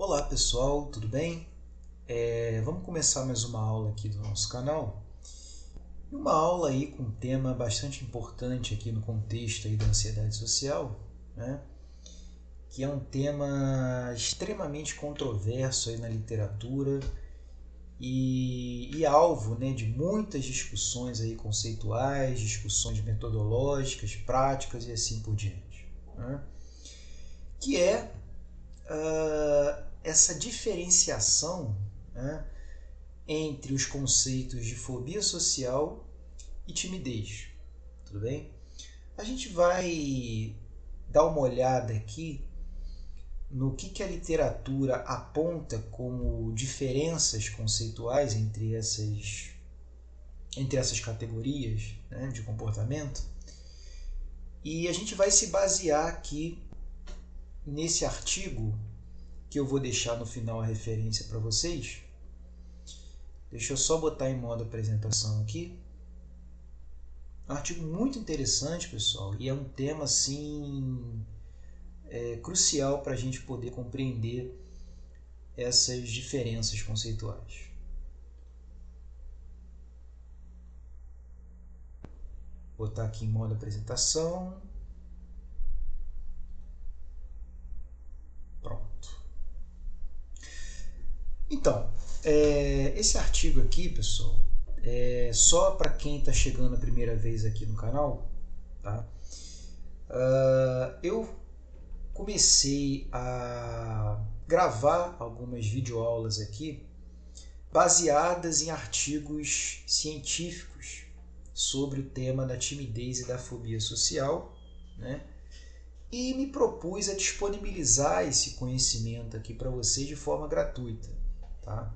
Olá pessoal, tudo bem? Vamos começar mais uma aula aqui do nosso canal. Uma aula aí com um tema bastante importante aqui no contexto aí da ansiedade social, né? Que é um tema extremamente controverso aí na literatura e alvo, né, de muitas discussões aí conceituais, discussões metodológicas, práticas e assim por diante, né? Que é essa diferenciação, né, entre os conceitos de fobia social e timidez. Tudo bem? A gente vai dar uma olhada aqui no que a literatura aponta como diferenças conceituais entre essas categorias, né, de comportamento, e a gente vai se basear aqui nesse artigo que eu vou deixar no final a referência para vocês. Deixa eu só botar em modo apresentação aqui. É um artigo muito interessante, pessoal, e é um tema assim crucial para a gente poder compreender essas diferenças conceituais. Vou botar aqui em modo apresentação. Pronto. Então, esse artigo aqui, pessoal, é só para quem está chegando a primeira vez aqui no canal, tá? Eu comecei a gravar algumas videoaulas aqui baseadas em artigos científicos sobre o tema da timidez e da fobia social, né? E me propus a disponibilizar esse conhecimento aqui para vocês de forma gratuita, tá?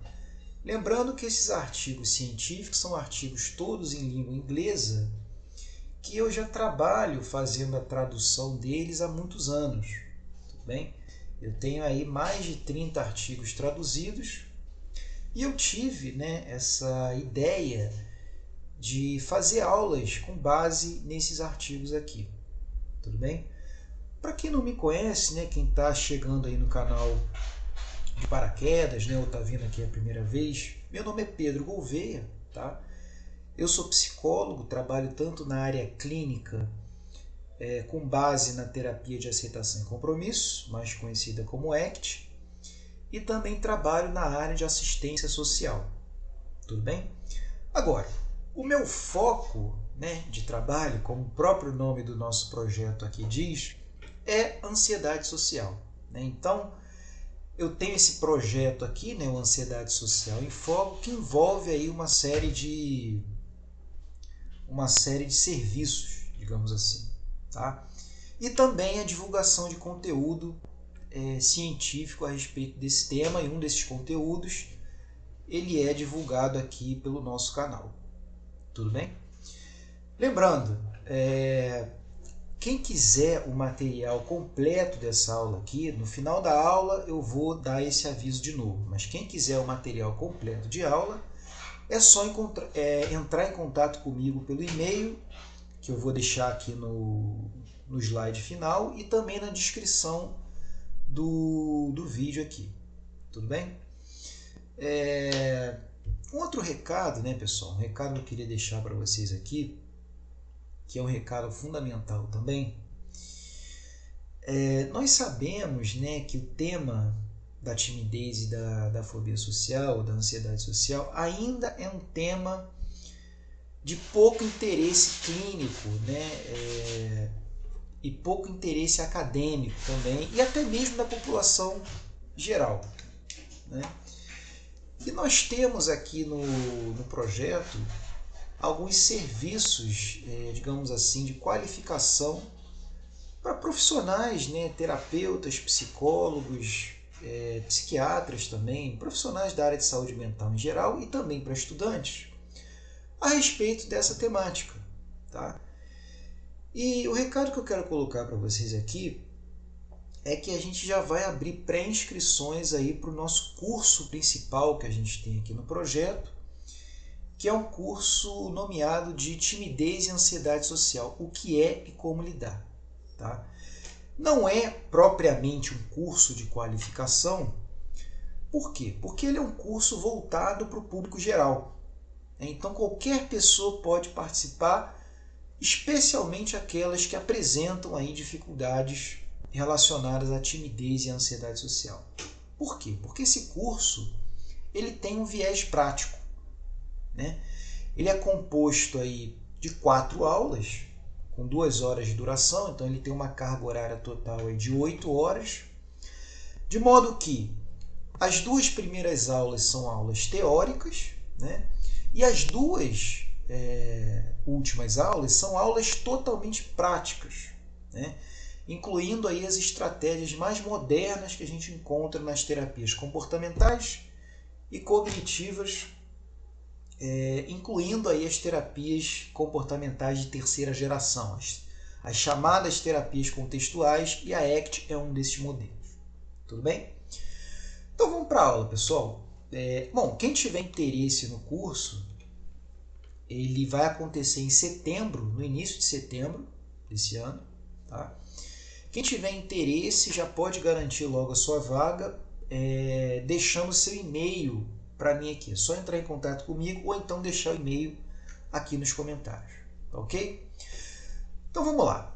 Lembrando que esses artigos científicos são artigos todos em língua inglesa, que eu já trabalho fazendo a tradução deles há muitos anos. Tudo bem? Eu tenho aí mais de 30 artigos traduzidos e eu tive, né, essa ideia de fazer aulas com base nesses artigos aqui. Tudo bem? Para quem não me conhece, né, quem está chegando aí no canal de paraquedas, né, ou está vindo aqui a primeira vez, meu nome é Pedro Gouveia, tá? Eu sou psicólogo, trabalho tanto na área clínica, com base na terapia de aceitação e compromisso, mais conhecida como ACT, e também trabalho na área de assistência social. Tudo bem? Agora, o meu foco, né, de trabalho, como o próprio nome do nosso projeto aqui diz, é ansiedade social, né? Então, eu tenho esse projeto aqui, né, o Ansiedade Social em Foco, que envolve aí uma série de serviços, digamos assim, tá? E também a divulgação de conteúdo científico a respeito desse tema, e um desses conteúdos ele é divulgado aqui pelo nosso canal. Tudo bem? Lembrando, quem quiser o material completo dessa aula aqui, no final da aula eu vou dar esse aviso de novo, mas quem quiser o material completo de aula, é só entrar em contato comigo pelo e-mail, que eu vou deixar aqui no slide final e também na descrição do vídeo aqui. Tudo bem? Um outro recado, né, pessoal? Um recado que eu queria deixar para vocês aqui, que é um recado fundamental também. Nós sabemos, né, que o tema da timidez e da fobia social, da ansiedade social, ainda é um tema de pouco interesse clínico, né, e pouco interesse acadêmico também, e até mesmo da população geral, né? E nós temos aqui no projeto alguns serviços, digamos assim, de qualificação para profissionais, né, terapeutas, psicólogos, psiquiatras também, profissionais da área de saúde mental em geral e também para estudantes, a respeito dessa temática, tá? E o recado que eu quero colocar para vocês aqui é que a gente já vai abrir pré-inscrições aí para o nosso curso principal que a gente tem aqui no projeto, que é um curso nomeado de Timidez e Ansiedade Social, o que é e como lidar, tá? Não é propriamente um curso de qualificação, Por quê? Porque ele é um curso voltado para o público geral. Então qualquer pessoa pode participar, especialmente aquelas que apresentam aí dificuldades relacionadas à timidez e à ansiedade social. Por quê? Porque esse curso ele tem um viés prático, né? Ele é composto aí de 4 aulas, com 2 horas de duração, então ele tem uma carga horária total aí de 8 horas, de modo que as 2 primeiras aulas são aulas teóricas, né? E as 2 últimas aulas são aulas totalmente práticas, né? Incluindo aí as estratégias mais modernas que a gente encontra nas terapias comportamentais e cognitivas, incluindo aí as terapias comportamentais de terceira geração, as chamadas terapias contextuais, e a ACT é um desses modelos. Tudo bem? Então vamos para a aula, pessoal. Bom, quem tiver interesse no curso, ele vai acontecer em setembro, no início de setembro desse ano, tá? Quem tiver interesse já pode garantir logo a sua vaga, deixando seu e-mail para mim aqui. É só entrar em contato comigo ou então deixar o e-mail aqui nos comentários, tá ok? Então vamos lá.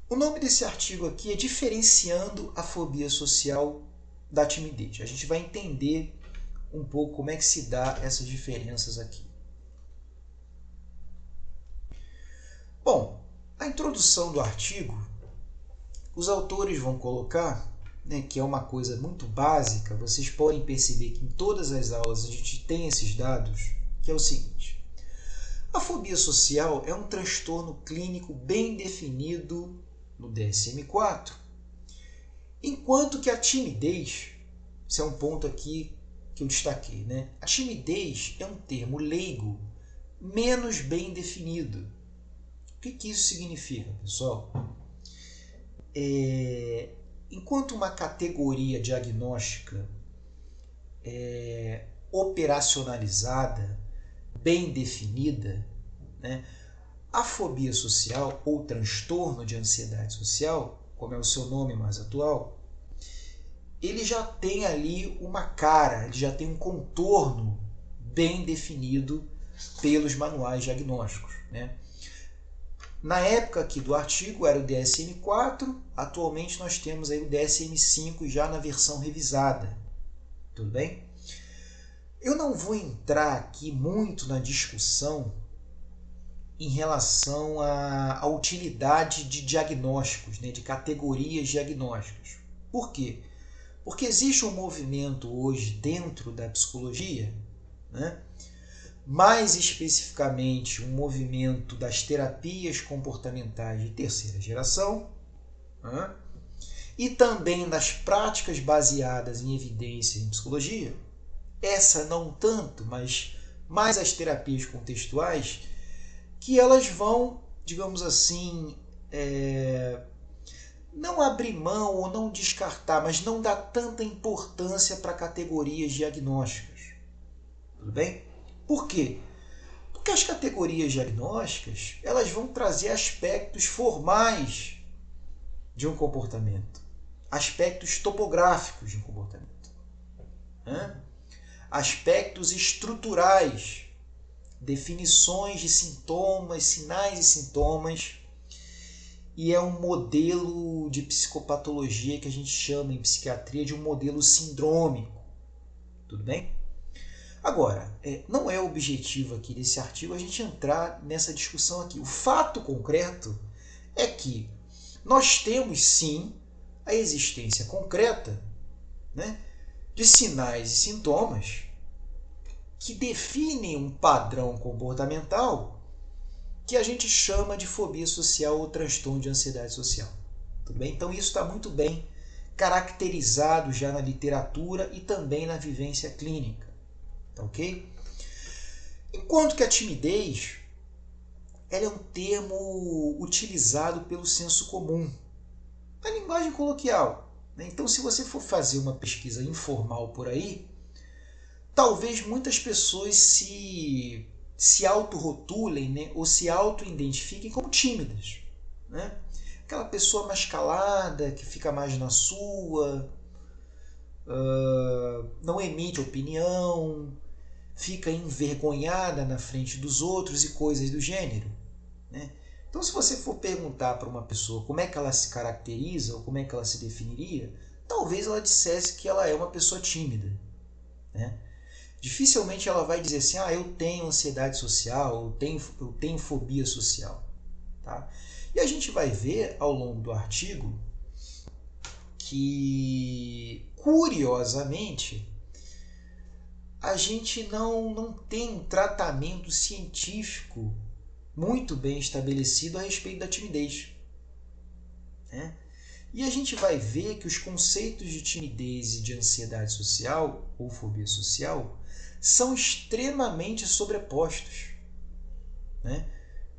O nome desse artigo aqui é Diferenciando a Fobia Social da Timidez. A gente vai entender um pouco como é que se dá essas diferenças aqui. Bom, a introdução do artigo, os autores vão colocar, né, que é uma coisa muito básica, vocês podem perceber que em todas as aulas a gente tem esses dados, que é o seguinte: a fobia social é um transtorno clínico bem definido no DSM-4, enquanto que a timidez, esse é um ponto aqui que eu destaquei, né? A timidez é um termo leigo menos bem definido. O que isso significa, pessoal? Enquanto uma categoria diagnóstica operacionalizada, bem definida, né, a fobia social ou transtorno de ansiedade social, como é o seu nome mais atual, ele já tem ali uma cara, ele já tem um contorno bem definido pelos manuais diagnósticos, né? Na época aqui do artigo era o DSM-4, atualmente nós temos aí o DSM-5 já na versão revisada. Tudo bem? Eu não vou entrar aqui muito na discussão em relação à utilidade de diagnósticos, né, de categorias diagnósticas. Por quê? Porque existe um movimento hoje dentro da psicologia, né, mais especificamente um movimento das terapias comportamentais de terceira geração, né, e também das práticas baseadas em evidência em psicologia, essa não tanto, mas mais as terapias contextuais, que elas vão, digamos assim, não abrir mão ou não descartar, mas não dar tanta importância para categorias diagnósticas. Tudo bem? Por quê? Porque as categorias diagnósticas elas vão trazer aspectos formais de um comportamento, aspectos topográficos de um comportamento, né? Aspectos estruturais, definições de sintomas, sinais e sintomas, e é um modelo de psicopatologia que a gente chama em psiquiatria de um modelo sindrômico. Tudo bem? Agora, não é o objetivo aqui desse artigo a gente entrar nessa discussão aqui. O fato concreto é que nós temos sim a existência concreta, né, de sinais e sintomas que definem um padrão comportamental que a gente chama de fobia social ou transtorno de ansiedade social. Tudo bem? Então isso está muito bem caracterizado já na literatura e também na vivência clínica. Tá ok? Enquanto que a timidez ela é um termo utilizado pelo senso comum, na linguagem coloquial, né? Então se você for fazer uma pesquisa informal por aí, talvez muitas pessoas se autorrotulem, né, ou se auto-identifiquem como tímidas, né? Aquela pessoa mais calada, que fica mais na sua, não emite opinião, fica envergonhada na frente dos outros e coisas do gênero, né? Então, se você for perguntar para uma pessoa como é que ela se caracteriza ou como é que ela se definiria, talvez ela dissesse que ela é uma pessoa tímida, né? Dificilmente ela vai dizer assim, eu tenho ansiedade social, eu tenho fobia social. Tá? E a gente vai ver ao longo do artigo que, curiosamente, a gente não tem um tratamento científico muito bem estabelecido a respeito da timidez, né? E a gente vai ver que os conceitos de timidez e de ansiedade social ou fobia social são extremamente sobrepostos, né?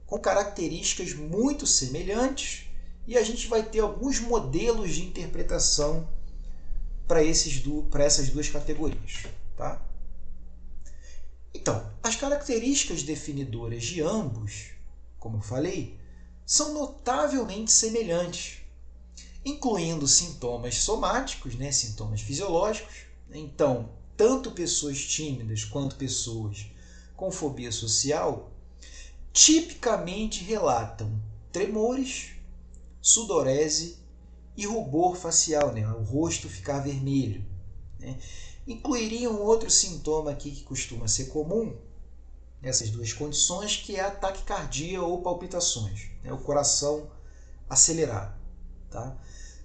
Com características muito semelhantes, e a gente vai ter alguns modelos de interpretação para essas duas categorias. Tá? Então, as características definidoras de ambos, como eu falei, são notavelmente semelhantes, incluindo sintomas somáticos, né, sintomas fisiológicos. Então, tanto pessoas tímidas quanto pessoas com fobia social tipicamente relatam tremores, sudorese e rubor facial, né, o rosto ficar vermelho, né. Incluiria um outro sintoma aqui que costuma ser comum nessas duas condições, que é a taquicardia ou palpitações, né, o coração acelerado. Tá?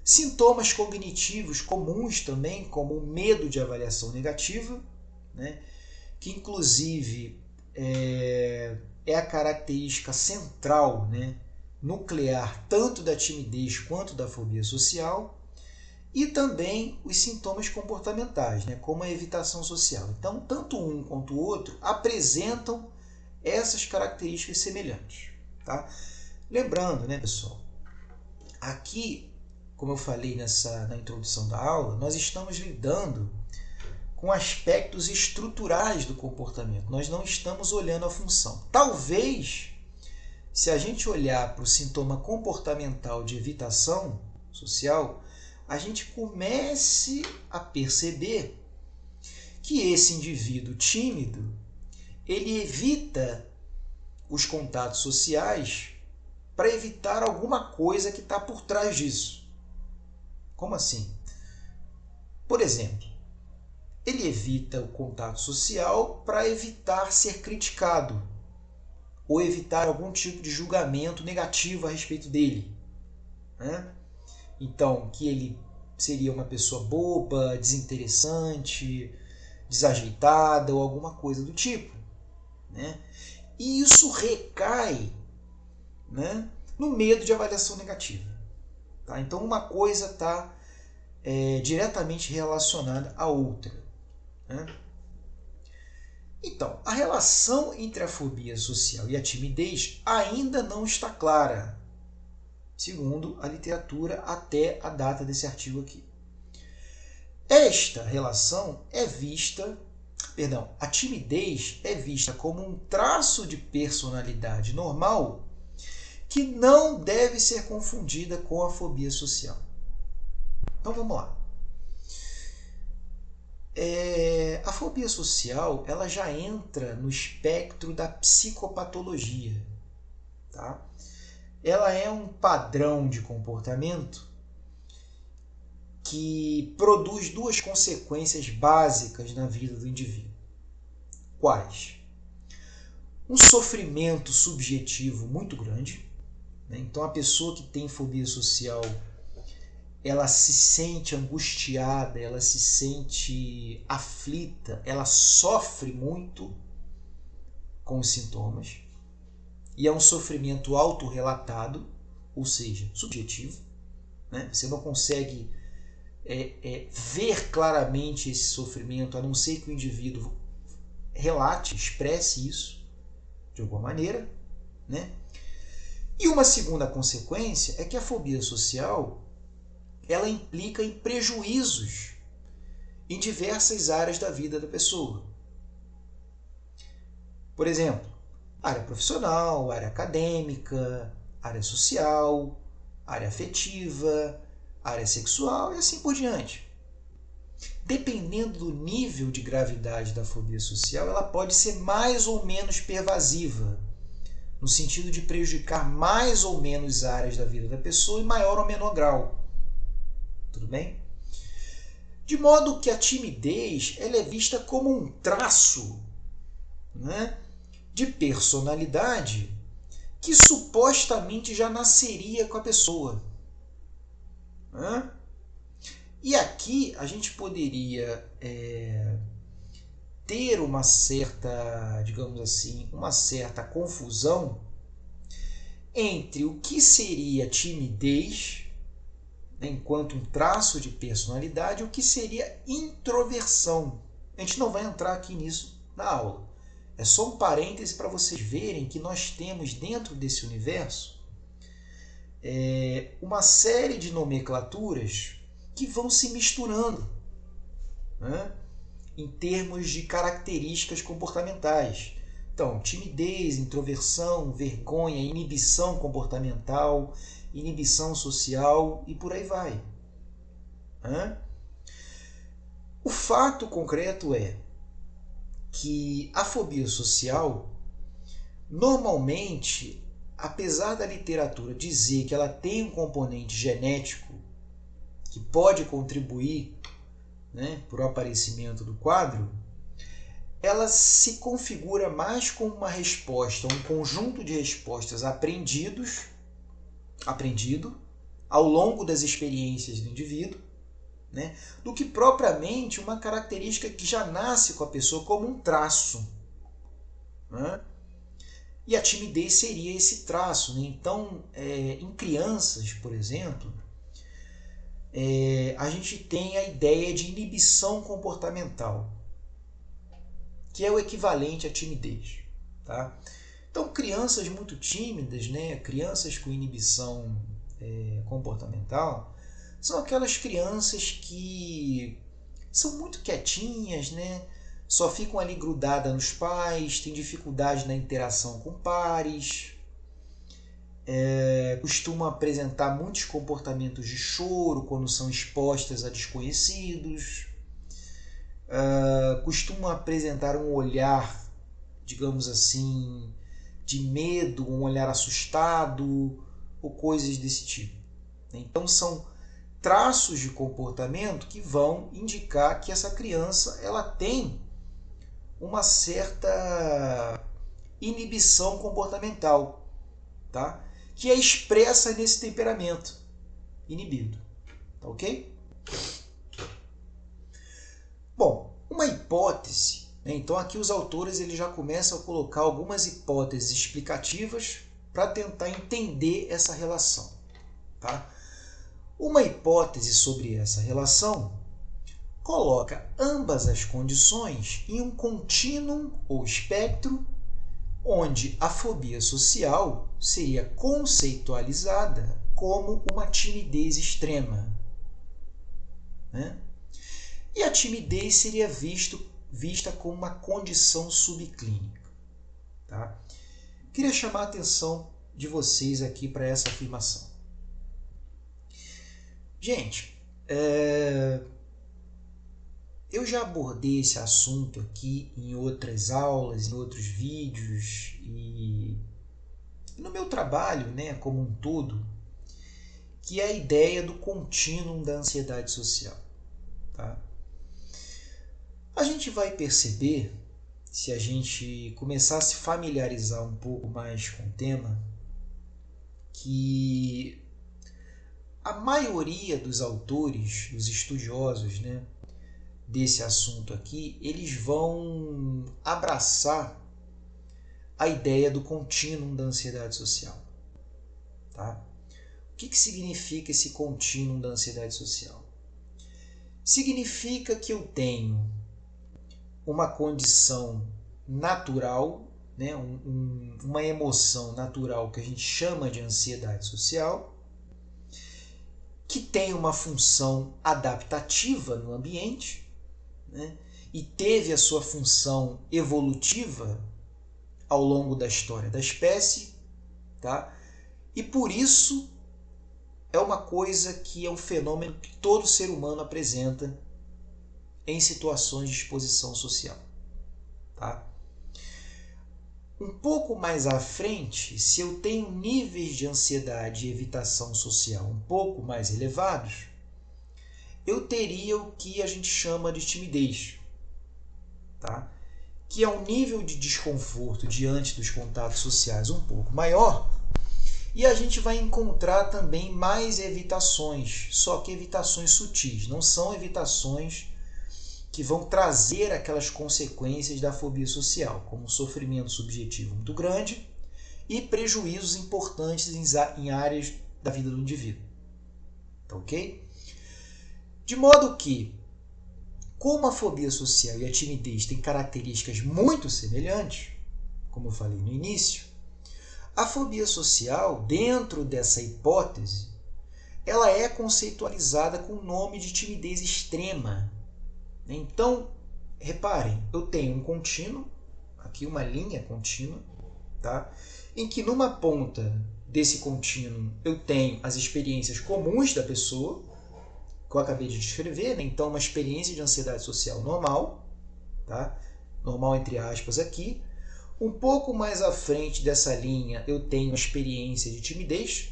Sintomas cognitivos comuns também, como o medo de avaliação negativa, né, que inclusive é a característica central, né, nuclear, tanto da timidez quanto da fobia social, e também os sintomas comportamentais, né, como a evitação social. Então, tanto um quanto o outro apresentam essas características semelhantes. Tá? Lembrando, né, pessoal, aqui, como eu falei na introdução da aula, nós estamos lidando com aspectos estruturais do comportamento. Nós não estamos olhando a função. Talvez, se a gente olhar para o sintoma comportamental de evitação social, a gente comece a perceber que esse indivíduo tímido, ele evita os contatos sociais para evitar alguma coisa que está por trás disso. Como assim? Por exemplo, ele evita o contato social para evitar ser criticado ou evitar algum tipo de julgamento negativo a respeito dele, né? Então, que ele seria uma pessoa boba, desinteressante, desajeitada ou alguma coisa do tipo, né? E isso recai, né, no medo de avaliação negativa. Tá? Então, uma coisa está diretamente relacionada à outra, né? Então, a relação entre a fobia social e a timidez ainda não está clara, segundo a literatura até a data desse artigo aqui. Esta relação a timidez é vista como um traço de personalidade normal que não deve ser confundida com a fobia social. Então vamos lá. A fobia social ela já entra no espectro da psicopatologia. Tá? Ela é um padrão de comportamento que produz duas consequências básicas na vida do indivíduo. Quais? Um sofrimento subjetivo muito grande, né? Então a pessoa que tem fobia social, ela se sente angustiada, ela se sente aflita, ela sofre muito com os sintomas, e é um sofrimento autorrelatado, ou seja, subjetivo, né? Você não consegue ver claramente esse sofrimento, a não ser que o indivíduo relate, expresse isso de alguma maneira, né? E uma segunda consequência é que a fobia social ela implica em prejuízos em diversas áreas da vida da pessoa. Por exemplo, área profissional, área acadêmica, área social, área afetiva, área sexual e assim por diante. dependendo do nível de gravidade da fobia social, ela pode ser mais ou menos pervasiva, no sentido de prejudicar mais ou menos áreas da vida da pessoa em maior ou menor grau. Tudo bem? De modo que a timidez ela é vista como um traço, né, de personalidade que supostamente já nasceria com a pessoa. Né? E aqui a gente poderia ter uma certa, digamos assim, uma certa confusão entre o que seria timidez, né, enquanto um traço de personalidade, e o que seria introversão. A gente não vai entrar aqui nisso na aula. É só um parêntese para vocês verem que nós temos dentro desse universo uma série de nomenclaturas que vão se misturando, né, em termos de características comportamentais. Então, timidez, introversão, vergonha, inibição comportamental, inibição social e por aí vai. O fato concreto é que a fobia social, normalmente, apesar da literatura dizer que ela tem um componente genético que pode contribuir, né, para o aparecimento do quadro, ela se configura mais como uma resposta, um conjunto de respostas aprendido ao longo das experiências do indivíduo, né, do que propriamente uma característica que já nasce com a pessoa como um traço. Né? E a timidez seria esse traço. Né? Então, em crianças, por exemplo, a gente tem a ideia de inibição comportamental, que é o equivalente à timidez. Tá? Então, crianças muito tímidas, né, crianças com inibição comportamental, são aquelas crianças que são muito quietinhas, né, só ficam ali grudadas nos pais, têm dificuldade na interação com pares, costumam apresentar muitos comportamentos de choro quando são expostas a desconhecidos, costumam apresentar um olhar, digamos assim, de medo, um olhar assustado ou coisas desse tipo. Então são traços de comportamento que vão indicar que essa criança ela tem uma certa inibição comportamental, tá? Que é expressa nesse temperamento inibido. Tá ok? Bom, uma hipótese, né? Então aqui os autores eles já começam a colocar algumas hipóteses explicativas para tentar entender essa relação. Tá? Uma hipótese sobre essa relação coloca ambas as condições em um contínuo ou espectro, onde a fobia social seria conceitualizada como uma timidez extrema. Né? E a timidez seria vista como uma condição subclínica. Tá? Queria chamar a atenção de vocês aqui para essa afirmação. Gente, eu já abordei esse assunto aqui em outras aulas, em outros vídeos e no meu trabalho, né, como um todo, que é a ideia do contínuo da ansiedade social. Tá? A gente vai perceber, se a gente começar a se familiarizar um pouco mais com o tema, que a maioria dos autores, dos estudiosos, né, desse assunto aqui, eles vão abraçar a ideia do contínuo da ansiedade social. Tá? O que significa esse contínuo da ansiedade social? Significa que eu tenho uma condição natural, né, uma emoção natural que a gente chama de ansiedade social, que tem uma função adaptativa no ambiente, né, e teve a sua função evolutiva ao longo da história da espécie, tá? E por isso é uma coisa que é um fenômeno que todo ser humano apresenta em situações de exposição social. Tá? Um pouco mais à frente, se eu tenho níveis de ansiedade e evitação social um pouco mais elevados, eu teria o que a gente chama de timidez, tá? Que é um nível de desconforto diante dos contatos sociais um pouco maior, e a gente vai encontrar também mais evitações, só que evitações sutis, não são evitações que vão trazer aquelas consequências da fobia social, como sofrimento subjetivo muito grande e prejuízos importantes em áreas da vida do indivíduo. Tá ok? De modo que, como a fobia social e a timidez têm características muito semelhantes, como eu falei no início, a fobia social, dentro dessa hipótese, ela é conceitualizada com o nome de timidez extrema. Então, reparem, eu tenho um contínuo, aqui uma linha contínua, tá? Em que numa ponta desse contínuo eu tenho as experiências comuns da pessoa, que eu acabei de descrever, né? Então uma experiência de ansiedade social normal, tá? Normal entre aspas aqui. Um pouco mais à frente dessa linha eu tenho a experiência de timidez,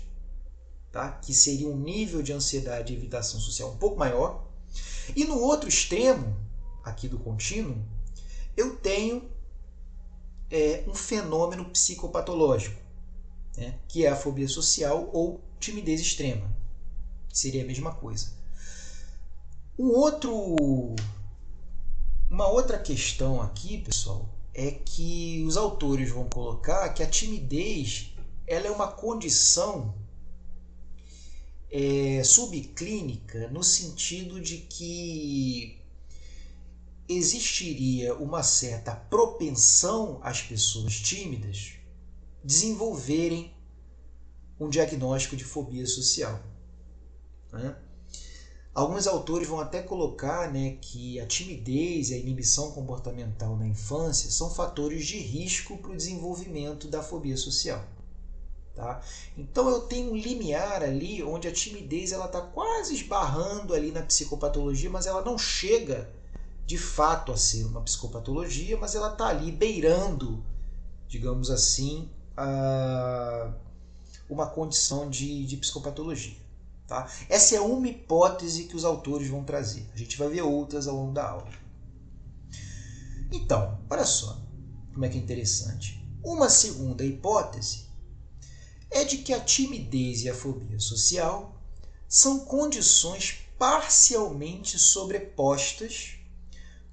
tá? Que seria um nível de ansiedade e evitação social um pouco maior. E no outro extremo, aqui do contínuo, eu tenho um fenômeno psicopatológico, né? Que é a fobia social ou timidez extrema. Seria a mesma coisa. Uma outra questão aqui, pessoal, é que os autores vão colocar que a timidez ela é uma condição subclínica no sentido de que existiria uma certa propensão às pessoas tímidas desenvolverem um diagnóstico de fobia social, né? Alguns autores vão até colocar, né, que a timidez e a inibição comportamental na infância são fatores de risco para o desenvolvimento da fobia social. Tá? Então eu tenho um limiar ali onde a timidez está quase esbarrando ali na psicopatologia, mas ela não chega de fato a ser uma psicopatologia, mas ela está ali beirando, digamos assim, uma condição de psicopatologia. Tá? Essa é uma hipótese que os autores vão trazer. A gente vai ver outras ao longo da aula. Então, olha só como é que é interessante. Uma segunda hipótese é de que a timidez e a fobia social são condições parcialmente sobrepostas,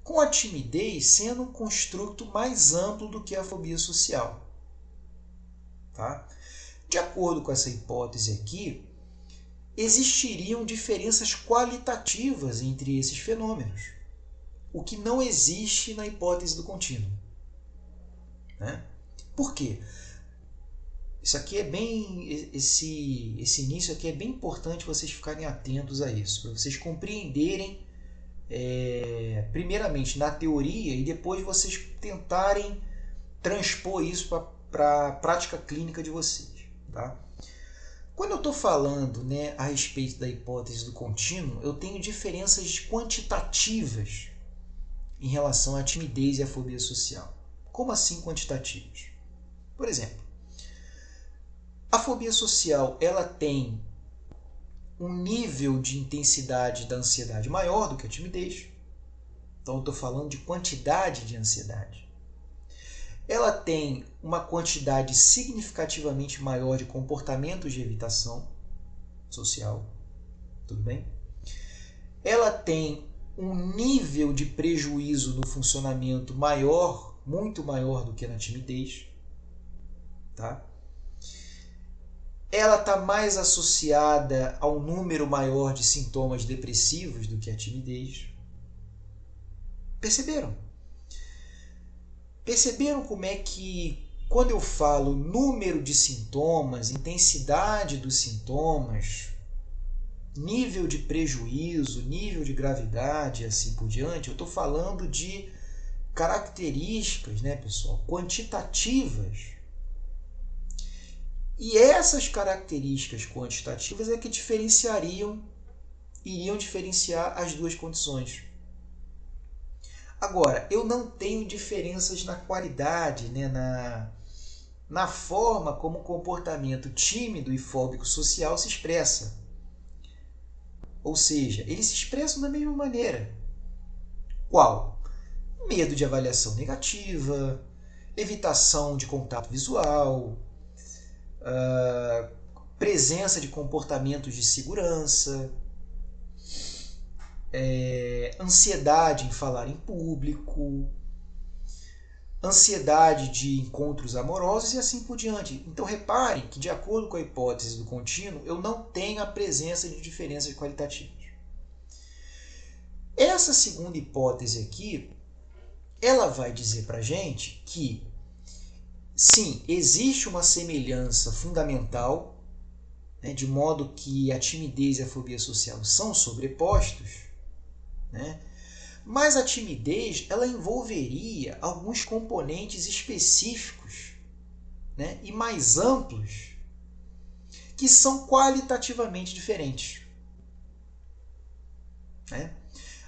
com a timidez sendo um construto mais amplo do que a fobia social. Tá? De acordo com essa hipótese aqui, existiriam diferenças qualitativas entre esses fenômenos, o que não existe na hipótese do contínuo. Né? Por quê? Isso aqui é bem, esse início aqui é bem importante vocês ficarem atentos a isso, para vocês compreenderem primeiramente na teoria e depois vocês tentarem transpor isso para a prática clínica de vocês. Tá? Quando eu estou falando, né, a respeito da hipótese do contínuo, eu tenho diferenças quantitativas em relação à timidez e à fobia social. Como assim quantitativas? Por exemplo, a fobia social ela tem um nível de intensidade da ansiedade maior do que a timidez. Então eu estou falando de quantidade de ansiedade. Ela tem uma quantidade significativamente maior de comportamentos de evitação social. Tudo bem? Ela tem um nível de prejuízo no funcionamento maior, muito maior do que na timidez. Tá? Ela está mais associada a um número maior de sintomas depressivos do que a timidez. Perceberam? Perceberam como é que, quando eu falo número de sintomas, intensidade dos sintomas, nível de prejuízo, nível de gravidade e assim por diante, eu estou falando de características, né, pessoal, quantitativas. E essas características quantitativas é que iriam diferenciar as duas condições. Agora, eu não tenho diferenças na qualidade, né, na forma como o comportamento tímido e fóbico social se expressa. Ou seja, eles se expressam da mesma maneira. Qual? Medo de avaliação negativa, evitação de contato visual, presença de comportamentos de segurança, ansiedade em falar em público, ansiedade de encontros amorosos e assim por diante. Então reparem que, de acordo com a hipótese do contínuo, eu não tenho a presença de diferenças qualitativas. Essa segunda hipótese aqui, ela vai dizer para a gente que, sim, existe uma semelhança fundamental, né, de modo que a timidez e a fobia social são sobrepostos, né? Mas a timidez, ela envolveria alguns componentes específicos, né, e mais amplos, que são qualitativamente diferentes, né?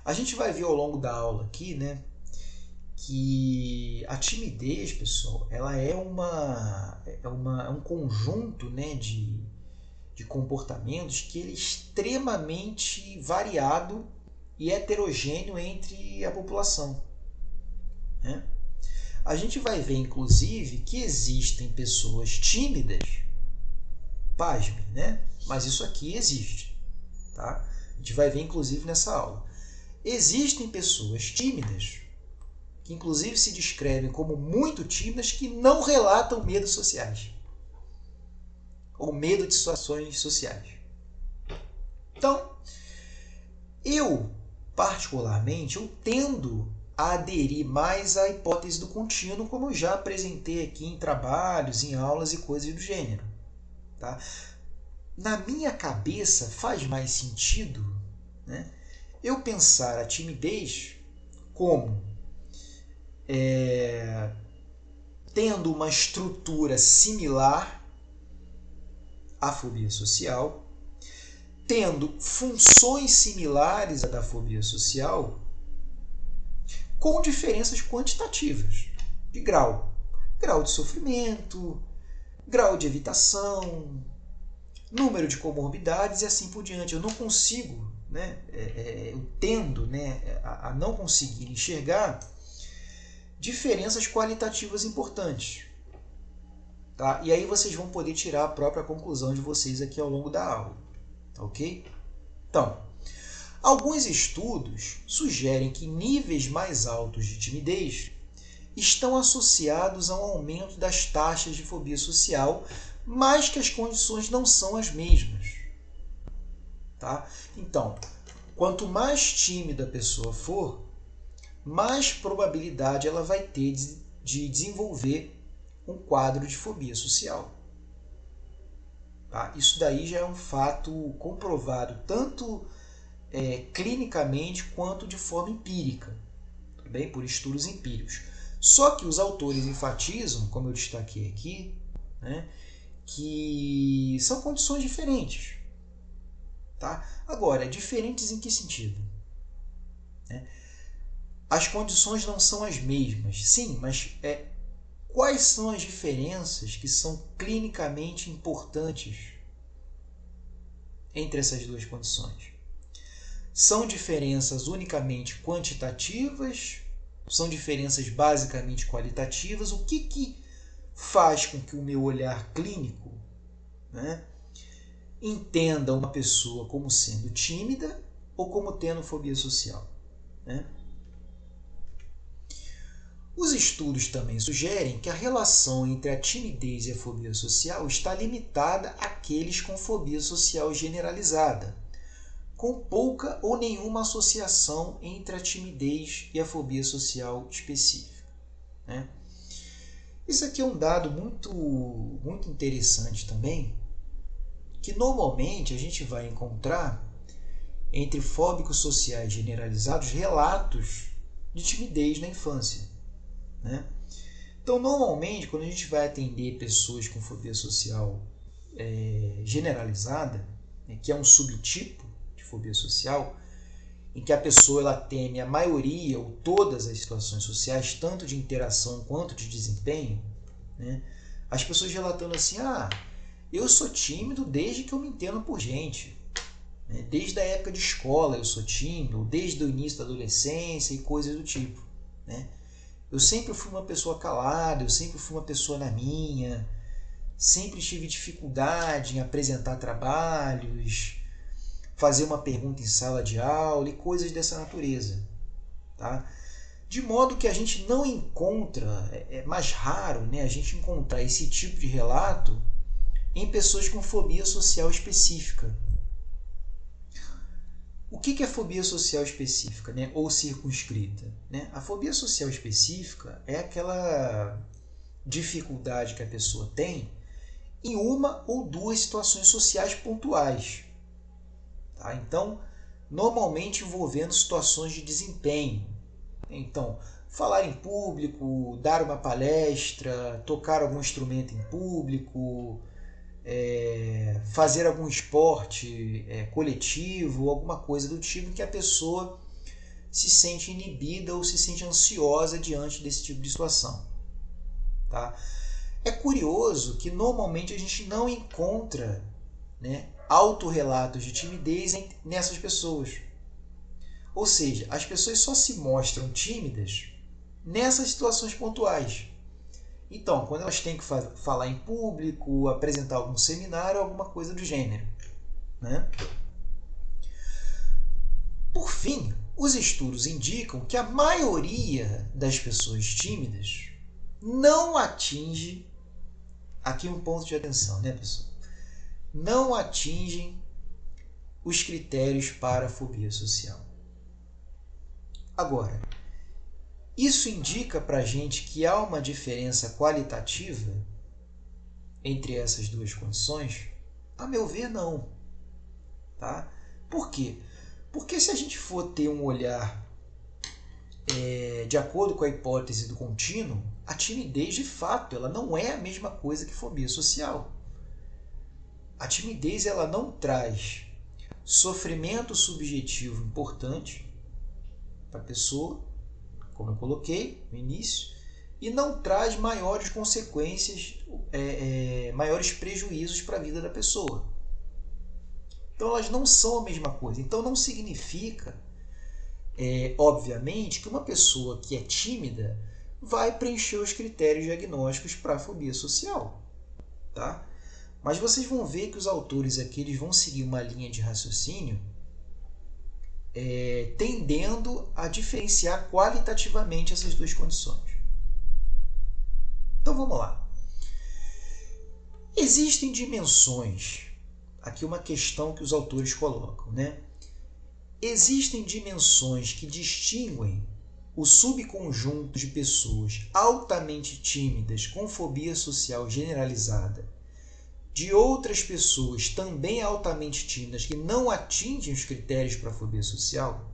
A gente vai ver ao longo da aula aqui, né, que a timidez, pessoal, ela é um conjunto, né, de comportamentos que ele é extremamente variado e heterogêneo entre a população, né? A gente vai ver, inclusive, que existem pessoas tímidas, pasmem, né? Mas isso aqui existe, tá? A gente vai ver, inclusive, nessa aula. Existem pessoas tímidas, que inclusive se descrevem como muito tímidas, que não relatam medos sociais ou medo de situações sociais. Então, eu, particularmente, eu tendo a aderir mais à hipótese do contínuo, como eu já apresentei aqui em trabalhos, em aulas e coisas do gênero, tá? Na minha cabeça faz mais sentido, né, eu pensar a timidez como tendo uma estrutura similar à fobia social, tendo funções similares à da fobia social, com diferenças quantitativas de grau. Grau de sofrimento, grau de evitação, número de comorbidades e assim por diante. Eu não consigo, né, eu tendo, né, a não conseguir enxergar diferenças qualitativas importantes. Tá? E aí vocês vão poder tirar a própria conclusão de vocês aqui ao longo da aula. Ok? Então, alguns estudos sugerem que níveis mais altos de timidez estão associados a um aumento das taxas de fobia social, mas que as condições não são as mesmas. Tá? Então, quanto mais tímida a pessoa for, mais probabilidade ela vai ter de desenvolver um quadro de fobia social. Tá? Isso daí já é um fato comprovado tanto clinicamente quanto de forma empírica, tá bem? Por estudos empíricos. Só que os autores enfatizam, como eu destaquei aqui, né, que são condições diferentes. Tá? Agora, diferentes em que sentido? As condições não são as mesmas, sim, mas quais são as diferenças que são clinicamente importantes entre essas duas condições? São diferenças unicamente quantitativas? São diferenças basicamente qualitativas? O que faz com que o meu olhar clínico, né, entenda uma pessoa como sendo tímida ou como tendo fobia social, né? Os estudos também sugerem que a relação entre a timidez e a fobia social está limitada àqueles com fobia social generalizada, com pouca ou nenhuma associação entre a timidez e a fobia social específica, né? Isso aqui é um dado muito interessante também, que normalmente a gente vai encontrar entre fóbicos sociais generalizados relatos de timidez na infância, né? Então, normalmente, quando a gente vai atender pessoas com fobia social generalizada, né, que é um subtipo de fobia social, em que a pessoa ela teme a maioria ou todas as situações sociais, tanto de interação quanto de desempenho, né? As pessoas relatando assim, eu sou tímido desde que eu me entendo por gente, né? Desde a época de escola eu sou tímido, desde o início da adolescência e coisas do tipo, né? Eu sempre fui uma pessoa calada, eu sempre fui uma pessoa na minha, sempre tive dificuldade em apresentar trabalhos, fazer uma pergunta em sala de aula e coisas dessa natureza, tá? De modo que a gente não encontra, é mais raro, né, a gente encontrar esse tipo de relato em pessoas com fobia social específica. O que é fobia social específica, né, ou circunscrita? Né? A fobia social específica é aquela dificuldade que a pessoa tem em uma ou duas situações sociais pontuais. Tá? Então, normalmente envolvendo situações de desempenho. Então, falar em público, dar uma palestra, tocar algum instrumento em público, fazer algum esporte coletivo, alguma coisa do tipo que a pessoa se sente inibida ou se sente ansiosa diante desse tipo de situação. Tá? É curioso que normalmente a gente não encontra, né, autorrelatos de timidez nessas pessoas. Ou seja, as pessoas só se mostram tímidas nessas situações pontuais. Então, quando elas têm que falar em público, apresentar algum seminário, alguma coisa do gênero, né? Por fim, os estudos indicam que a maioria das pessoas tímidas não atinge, aqui um ponto de atenção, né, pessoal? Não atingem os critérios para a fobia social. Agora, isso indica para a gente que há uma diferença qualitativa entre essas duas condições? A meu ver, não. Tá? Por quê? Porque se a gente for ter um olhar de acordo com a hipótese do contínuo, a timidez, de fato, ela não é a mesma coisa que fobia social. A timidez ela não traz sofrimento subjetivo importante para a pessoa, como eu coloquei no início, e não traz maiores consequências, maiores prejuízos para a vida da pessoa. Então elas não são a mesma coisa. Então não significa, obviamente, que uma pessoa que é tímida vai preencher os critérios diagnósticos para a fobia social. Tá? Mas vocês vão ver que os autores aqui eles vão seguir uma linha de raciocínio tendendo a diferenciar qualitativamente essas duas condições. Então vamos lá. Existem dimensões, aqui uma questão que os autores colocam, né? Existem dimensões que distinguem o subconjunto de pessoas altamente tímidas com fobia social generalizada de outras pessoas também altamente tímidas que não atingem os critérios para a fobia social?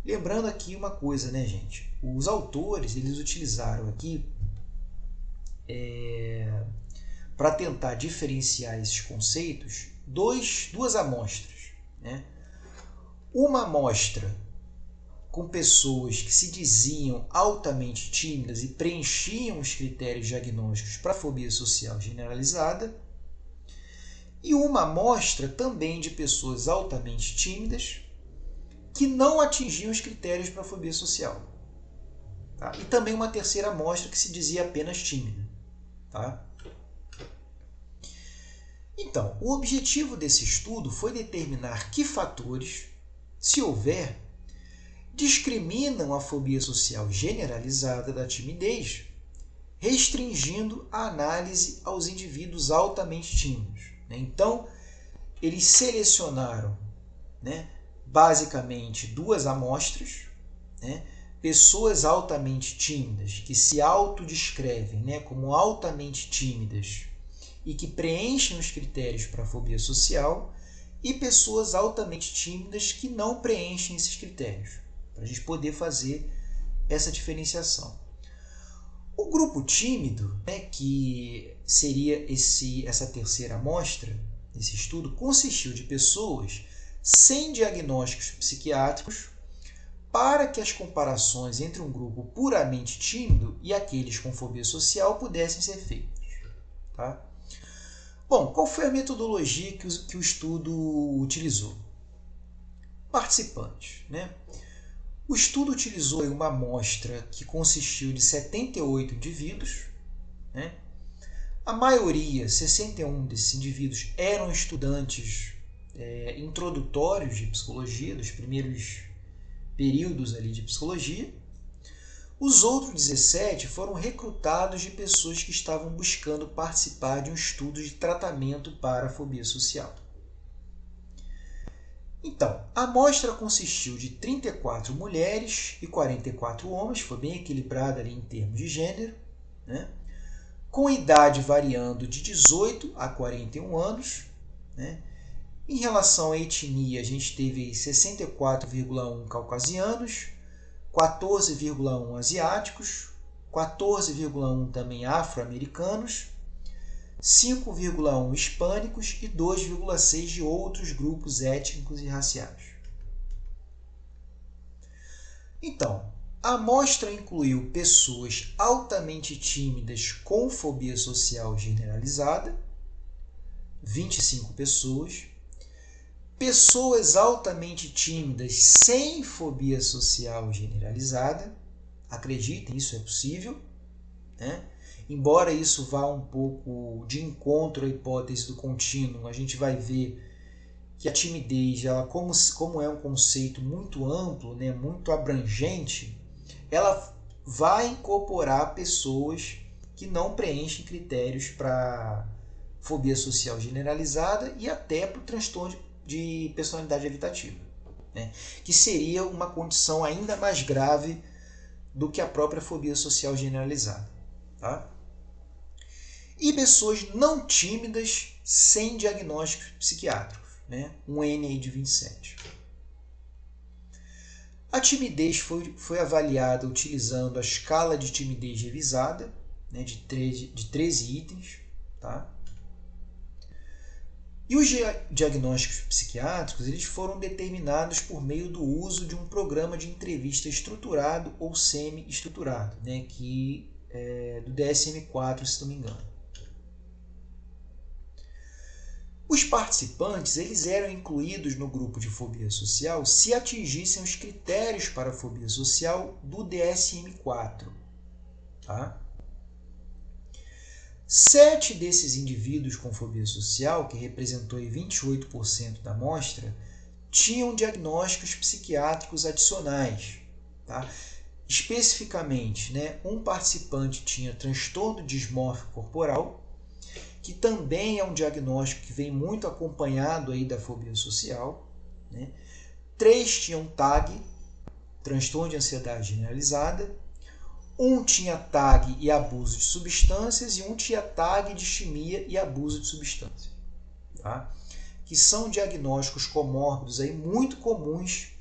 Lembrando aqui uma coisa, né, gente? Os autores eles utilizaram aqui para tentar diferenciar esses conceitos duas amostras, né? Uma amostra com pessoas que se diziam altamente tímidas e preenchiam os critérios diagnósticos para a fobia social generalizada, e uma amostra também de pessoas altamente tímidas que não atingiam os critérios para a fobia social. Tá? E também uma terceira amostra que se dizia apenas tímida. Tá? Então, o objetivo desse estudo foi determinar que fatores, se houver, discriminam a fobia social generalizada da timidez, restringindo a análise aos indivíduos altamente tímidos. Então, eles selecionaram, basicamente duas amostras, pessoas altamente tímidas que se autodescrevem como altamente tímidas e que preenchem os critérios para a fobia social, e pessoas altamente tímidas que não preenchem esses critérios, para a gente poder fazer essa diferenciação. O grupo tímido, que seria essa terceira amostra, esse estudo, consistiu de pessoas sem diagnósticos psiquiátricos, para que as comparações entre um grupo puramente tímido e aqueles com fobia social pudessem ser feitas. Tá? Bom, qual foi a metodologia que o estudo utilizou? Participantes. Né? O estudo utilizou uma amostra que consistiu de 78 indivíduos. Né? A maioria, 61 desses indivíduos, eram estudantes introdutórios de psicologia, dos primeiros períodos ali de psicologia. Os outros 17 foram recrutados de pessoas que estavam buscando participar de um estudo de tratamento para a fobia social. Então, a amostra consistiu de 34 mulheres e 44 homens, foi bem equilibrada ali em termos de gênero, né? Com idade variando de 18 a 41 anos. Né? Em relação à etnia, a gente teve 64,1 caucasianos, 14,1 asiáticos, 14,1 também afro-americanos, 5,1 hispânicos e 2,6 de outros grupos étnicos e raciais. Então, a amostra incluiu pessoas altamente tímidas com fobia social generalizada, 25 pessoas, pessoas altamente tímidas sem fobia social generalizada, acreditem, isso é possível, né? Embora isso vá um pouco de encontro à hipótese do contínuo, a gente vai ver que a timidez, ela, como é um conceito muito amplo, né, muito abrangente, ela vai incorporar pessoas que não preenchem critérios para fobia social generalizada e até para o transtorno de personalidade evitativa, né, que seria uma condição ainda mais grave do que a própria fobia social generalizada. Tá? E pessoas não tímidas sem diagnósticos psiquiátricos, né? Um NI de 27. A timidez foi avaliada utilizando a escala de timidez revisada, né, de 13 itens. Tá? E os diagnósticos psiquiátricos eles foram determinados por meio do uso de um programa de entrevista estruturado ou semi-estruturado, né, que é do DSM-4, se não me engano. Os participantes eles eram incluídos no grupo de fobia social se atingissem os critérios para a fobia social do DSM-4. Tá? 7 desses indivíduos com fobia social, que representou 28% da amostra, tinham diagnósticos psiquiátricos adicionais. Tá? Especificamente, né, um participante tinha transtorno dismórfico corporal, que também é um diagnóstico que vem muito acompanhado aí da fobia social. Né? 3 tinham TAG, transtorno de ansiedade generalizada. 1 tinha TAG e abuso de substâncias e 1 tinha TAG, distimia e abuso de substâncias. Tá? Que são diagnósticos comórbidos aí muito comuns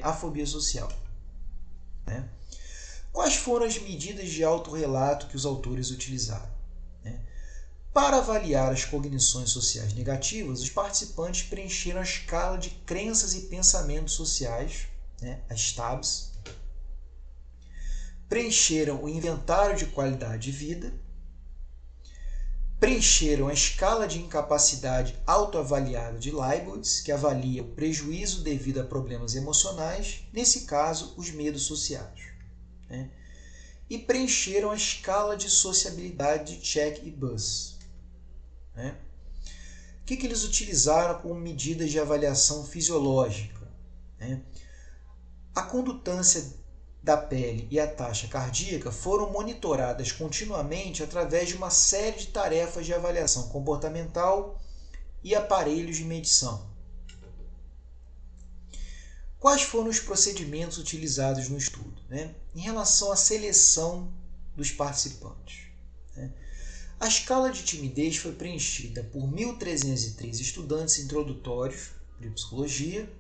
à fobia social. Né? Quais foram as medidas de autorrelato que os autores utilizaram? Né? Para avaliar as cognições sociais negativas, os participantes preencheram a escala de crenças e pensamentos sociais, né, as TABs, preencheram o inventário de qualidade de vida, preencheram a escala de incapacidade autoavaliada de Leibowitz, que avalia o prejuízo devido a problemas emocionais, nesse caso, os medos sociais. Né? E preencheram a escala de sociabilidade de Check e Bus. Né? O que eles utilizaram como medidas de avaliação fisiológica? Né? A condutância da pele e a taxa cardíaca foram monitoradas continuamente através de uma série de tarefas de avaliação comportamental e aparelhos de medição. Quais foram os procedimentos utilizados no estudo? Né? Em relação à seleção dos participantes. Né? A escala de timidez foi preenchida por 1.303 estudantes introdutórios de psicologia,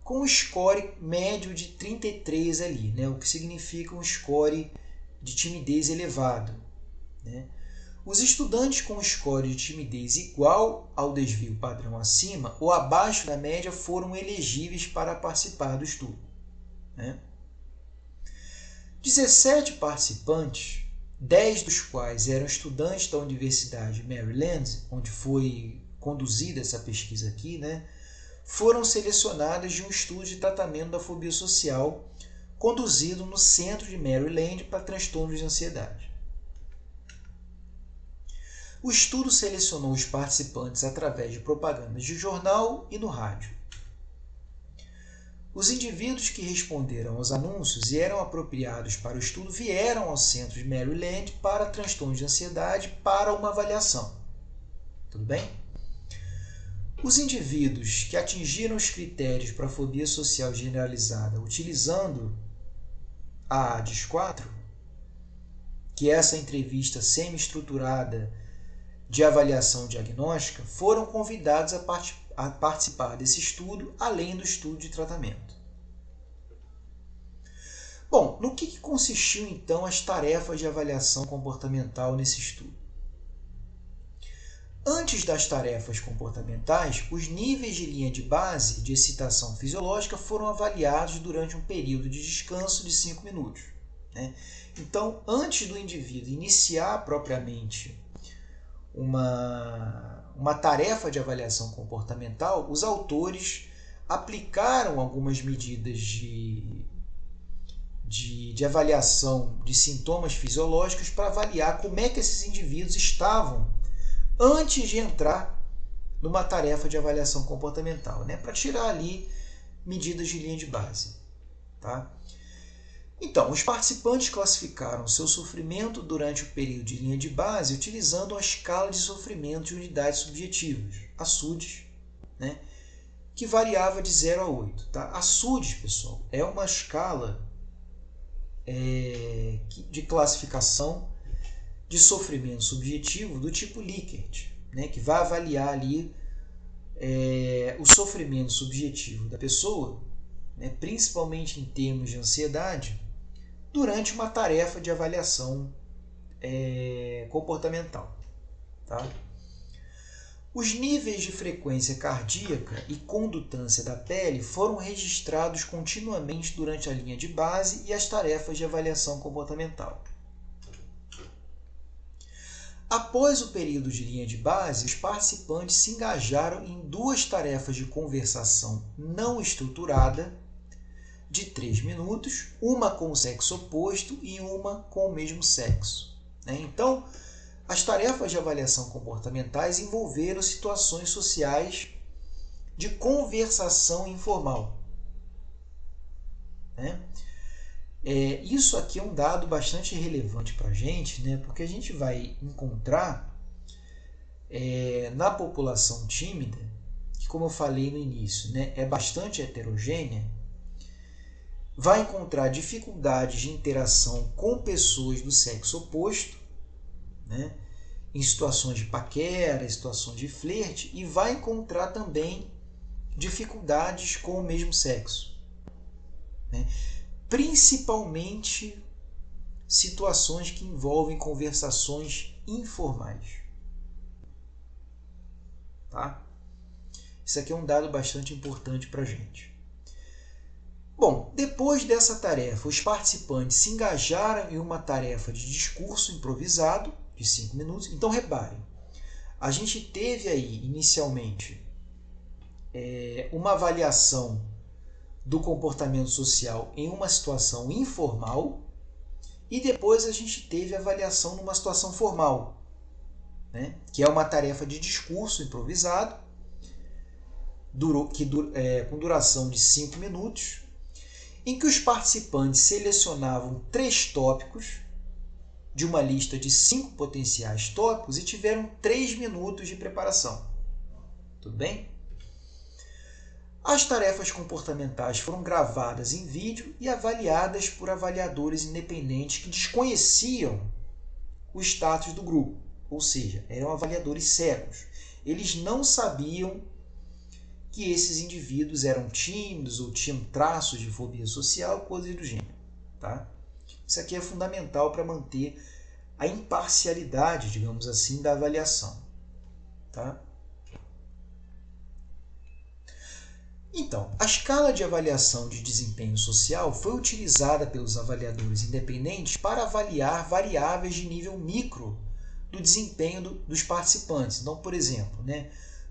com um score médio de 33 ali, né? O que significa um score de timidez elevado. Né? Os estudantes com score de timidez igual ao desvio padrão acima ou abaixo da média foram elegíveis para participar do estudo. 17 participantes, 10 dos quais eram estudantes da Universidade de Maryland, onde foi conduzida essa pesquisa aqui, foram selecionadas de um estudo de tratamento da fobia social conduzido no Centro de Maryland para transtornos de ansiedade. O estudo selecionou os participantes através de propagandas de jornal e no rádio. Os indivíduos que responderam aos anúncios e eram apropriados para o estudo vieram ao Centro de Maryland para transtornos de ansiedade para uma avaliação. Tudo bem? Os indivíduos que atingiram os critérios para a fobia social generalizada utilizando a ADIS-4, que é essa entrevista semi-estruturada de avaliação diagnóstica, foram convidados a participar desse estudo, além do estudo de tratamento. Bom, no que consistiu então as tarefas de avaliação comportamental nesse estudo? Antes das tarefas comportamentais, os níveis de linha de base de excitação fisiológica foram avaliados durante um período de descanso de 5 minutos. Então, antes do indivíduo iniciar propriamente uma tarefa de avaliação comportamental, os autores aplicaram algumas medidas de avaliação de sintomas fisiológicos para avaliar como é que esses indivíduos estavam antes de entrar numa tarefa de avaliação comportamental, para tirar ali medidas de linha de base. Tá? Então, os participantes classificaram seu sofrimento durante o período de linha de base utilizando a escala de sofrimento de unidades subjetivas, a SUDS, que variava de 0 a 8. Tá? A SUDS, pessoal, é uma escala de classificação de sofrimento subjetivo do tipo Likert, que vai avaliar ali o sofrimento subjetivo da pessoa, principalmente em termos de ansiedade, durante uma tarefa de avaliação comportamental. Tá? Os níveis de frequência cardíaca e condutância da pele foram registrados continuamente durante a linha de base e as tarefas de avaliação comportamental. Após o período de linha de base, os participantes se engajaram em 2 tarefas de conversação não estruturada de 3 minutos, uma com o sexo oposto e uma com o mesmo sexo. Então, as tarefas de avaliação comportamentais envolveram situações sociais de conversação informal. Isso aqui é um dado bastante relevante para a gente, porque a gente vai encontrar na população tímida, que, como eu falei no início, é bastante heterogênea, vai encontrar dificuldades de interação com pessoas do sexo oposto, em situações de paquera, situações de flerte, e vai encontrar também dificuldades com o mesmo sexo. Principalmente situações que envolvem conversações informais. Tá? Isso aqui é um dado bastante importante para a gente. Bom, depois dessa tarefa, os participantes se engajaram em uma tarefa de discurso improvisado de 5 minutos. Então, reparem, a gente teve aí, inicialmente, uma avaliação do comportamento social em uma situação informal e depois a gente teve a avaliação numa situação formal, que é uma tarefa de discurso improvisado com duração de 5 minutos, em que os participantes selecionavam 3 tópicos de uma lista de 5 potenciais tópicos e tiveram 3 minutos de preparação. Tudo bem? As tarefas comportamentais foram gravadas em vídeo e avaliadas por avaliadores independentes que desconheciam o status do grupo, ou seja, eram avaliadores cegos. Eles não sabiam que esses indivíduos eram tímidos ou tinham traços de fobia social, coisas do gênero. Tá? Isso aqui é fundamental para manter a imparcialidade, digamos assim, da avaliação. Tá? Então, a escala de avaliação de desempenho social foi utilizada pelos avaliadores independentes para avaliar variáveis de nível micro do desempenho dos participantes. Então, por exemplo,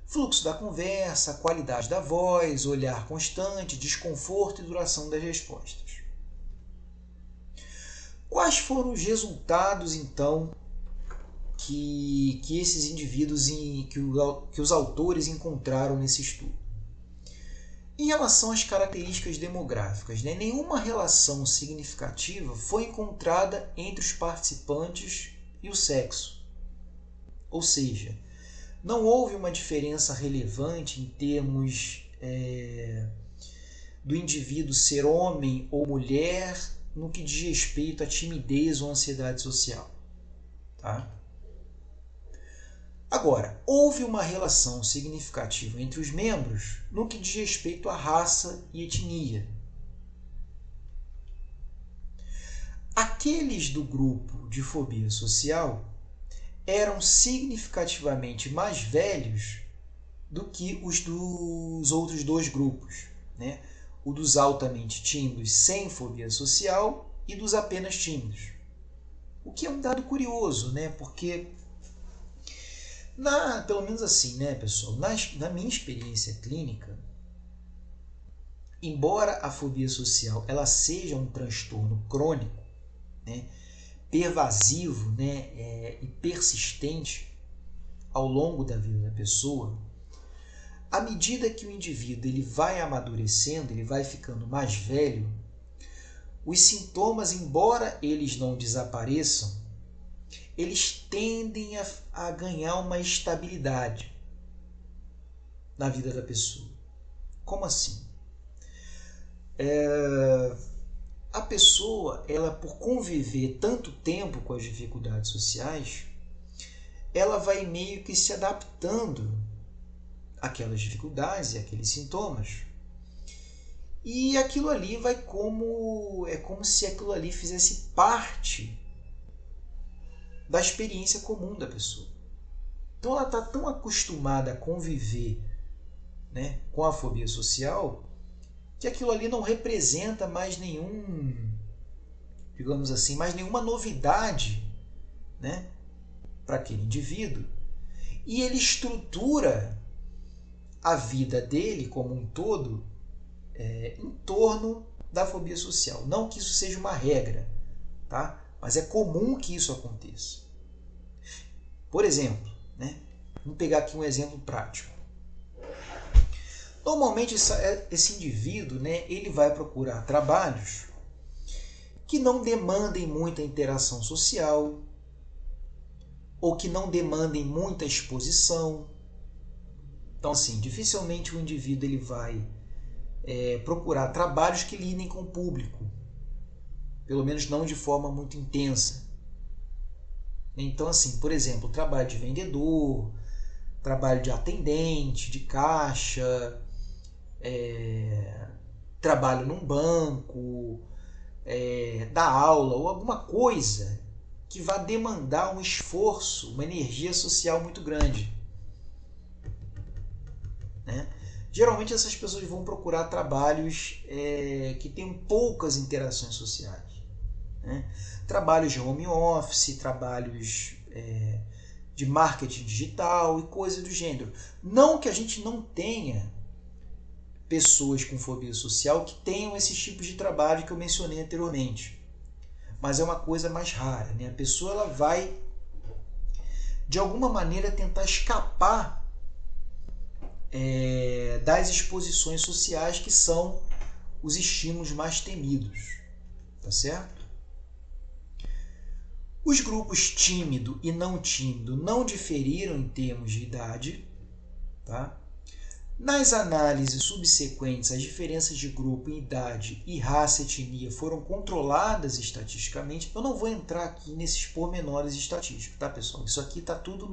fluxo da conversa, qualidade da voz, olhar constante, desconforto e duração das respostas. Quais foram os resultados, então, que esses indivíduos, que os autores encontraram nesse estudo? Em relação às características demográficas, nenhuma relação significativa foi encontrada entre os participantes e o sexo. Ou seja, não houve uma diferença relevante em termos do indivíduo ser homem ou mulher no que diz respeito à timidez ou ansiedade social. Tá? Agora, houve uma relação significativa entre os membros no que diz respeito à raça e etnia. Aqueles do grupo de fobia social eram significativamente mais velhos do que os dos outros dois grupos, o dos altamente tímidos sem fobia social e dos apenas tímidos. O que é um dado curioso, porque pelo menos assim, pessoal, na minha experiência clínica, embora a fobia social ela seja um transtorno crônico, pervasivo e persistente ao longo da vida da pessoa, à medida que o indivíduo ele vai amadurecendo, ele vai ficando mais velho, os sintomas, embora eles não desapareçam, eles tendem a ganhar uma estabilidade na vida da pessoa. Como assim? A pessoa, ela por conviver tanto tempo com as dificuldades sociais, ela vai meio que se adaptando àquelas dificuldades e àqueles sintomas. E aquilo ali é como se aquilo ali fizesse parte da experiência comum da pessoa. Então ela está tão acostumada a conviver com a fobia social que aquilo ali não representa mais mais nenhuma novidade para aquele indivíduo. E ele estrutura a vida dele como um todo em torno da fobia social. Não que isso seja uma regra, tá? Mas é comum que isso aconteça. Por exemplo, vamos pegar aqui um exemplo prático. Normalmente esse indivíduo ele vai procurar trabalhos que não demandem muita interação social ou que não demandem muita exposição. Então, assim, dificilmente o indivíduo ele vai procurar trabalhos que lidem com o público, pelo menos não de forma muito intensa. Então, assim, por exemplo, trabalho de vendedor, trabalho de atendente, de caixa, trabalho num banco, dar aula ou alguma coisa que vá demandar um esforço, uma energia social muito grande. Geralmente essas pessoas vão procurar trabalhos que tenham poucas interações sociais. Trabalhos de home office, trabalhos de marketing digital e coisas do gênero. Não que a gente não tenha pessoas com fobia social que tenham esses tipos de trabalho que eu mencionei anteriormente, mas é uma coisa mais rara. A pessoa ela vai, de alguma maneira, tentar escapar das exposições sociais, que são os estímulos mais temidos. Tá certo? Os grupos tímido e não tímido não diferiram em termos de idade. Tá? Nas análises subsequentes, as diferenças de grupo em idade e raça e etnia foram controladas estatisticamente. Eu não vou entrar aqui nesses pormenores estatísticos, tá, pessoal? Isso aqui está tudo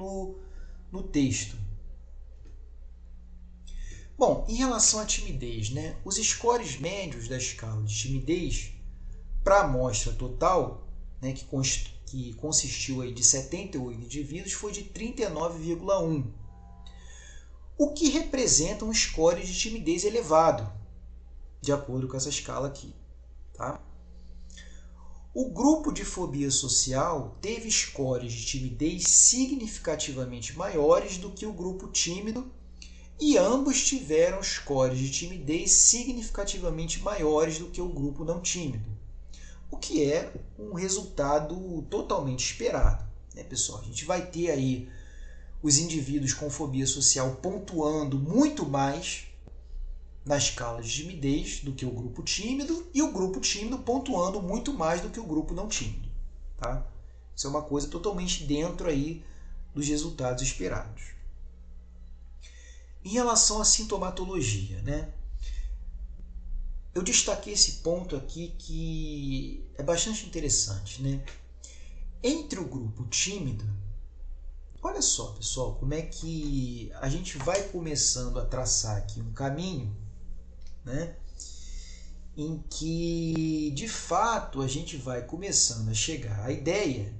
no texto. Bom, em relação à timidez, os scores médios da escala de timidez para a amostra total, que que consistiu aí de 78 indivíduos, foi de 39,1, o que representa um score de timidez elevado, de acordo com essa escala aqui. Tá? O grupo de fobia social teve scores de timidez significativamente maiores do que o grupo tímido, e ambos tiveram scores de timidez significativamente maiores do que o grupo não tímido, o que é um resultado totalmente esperado, né, pessoal? A gente vai ter aí os indivíduos com fobia social pontuando muito mais na escala de timidez do que o grupo tímido, e o grupo tímido pontuando muito mais do que o grupo não tímido. Tá? Isso é uma coisa totalmente dentro aí dos resultados esperados. Em relação à sintomatologia, né? Eu destaquei esse ponto aqui que é bastante interessante, né? Entre o grupo tímido, olha só, pessoal, como é que a gente vai começando a traçar aqui um caminho, né? Em que, de fato, a gente vai começando a chegar à ideia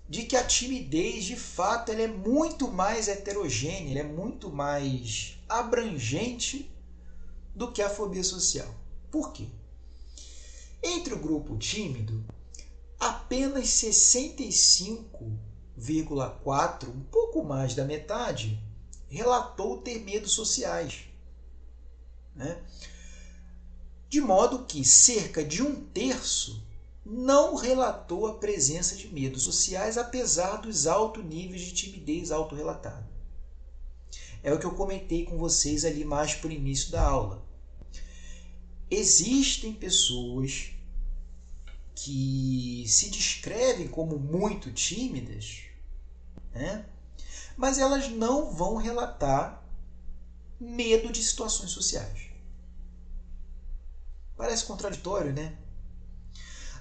de que a timidez, de fato, ela é muito mais heterogênea, ela é muito mais abrangente do que a fobia social. Por quê? Entre o grupo tímido, apenas 65,4%, um pouco mais da metade, relatou ter medos sociais. Né? De modo que cerca de 1/3 não relatou a presença de medos sociais, apesar dos altos níveis de timidez autorrelatada. É o que eu comentei com vocês ali mais para o início da aula. Existem pessoas que se descrevem como muito tímidas, né? Mas elas não vão relatar medo de situações sociais. Parece contraditório, né?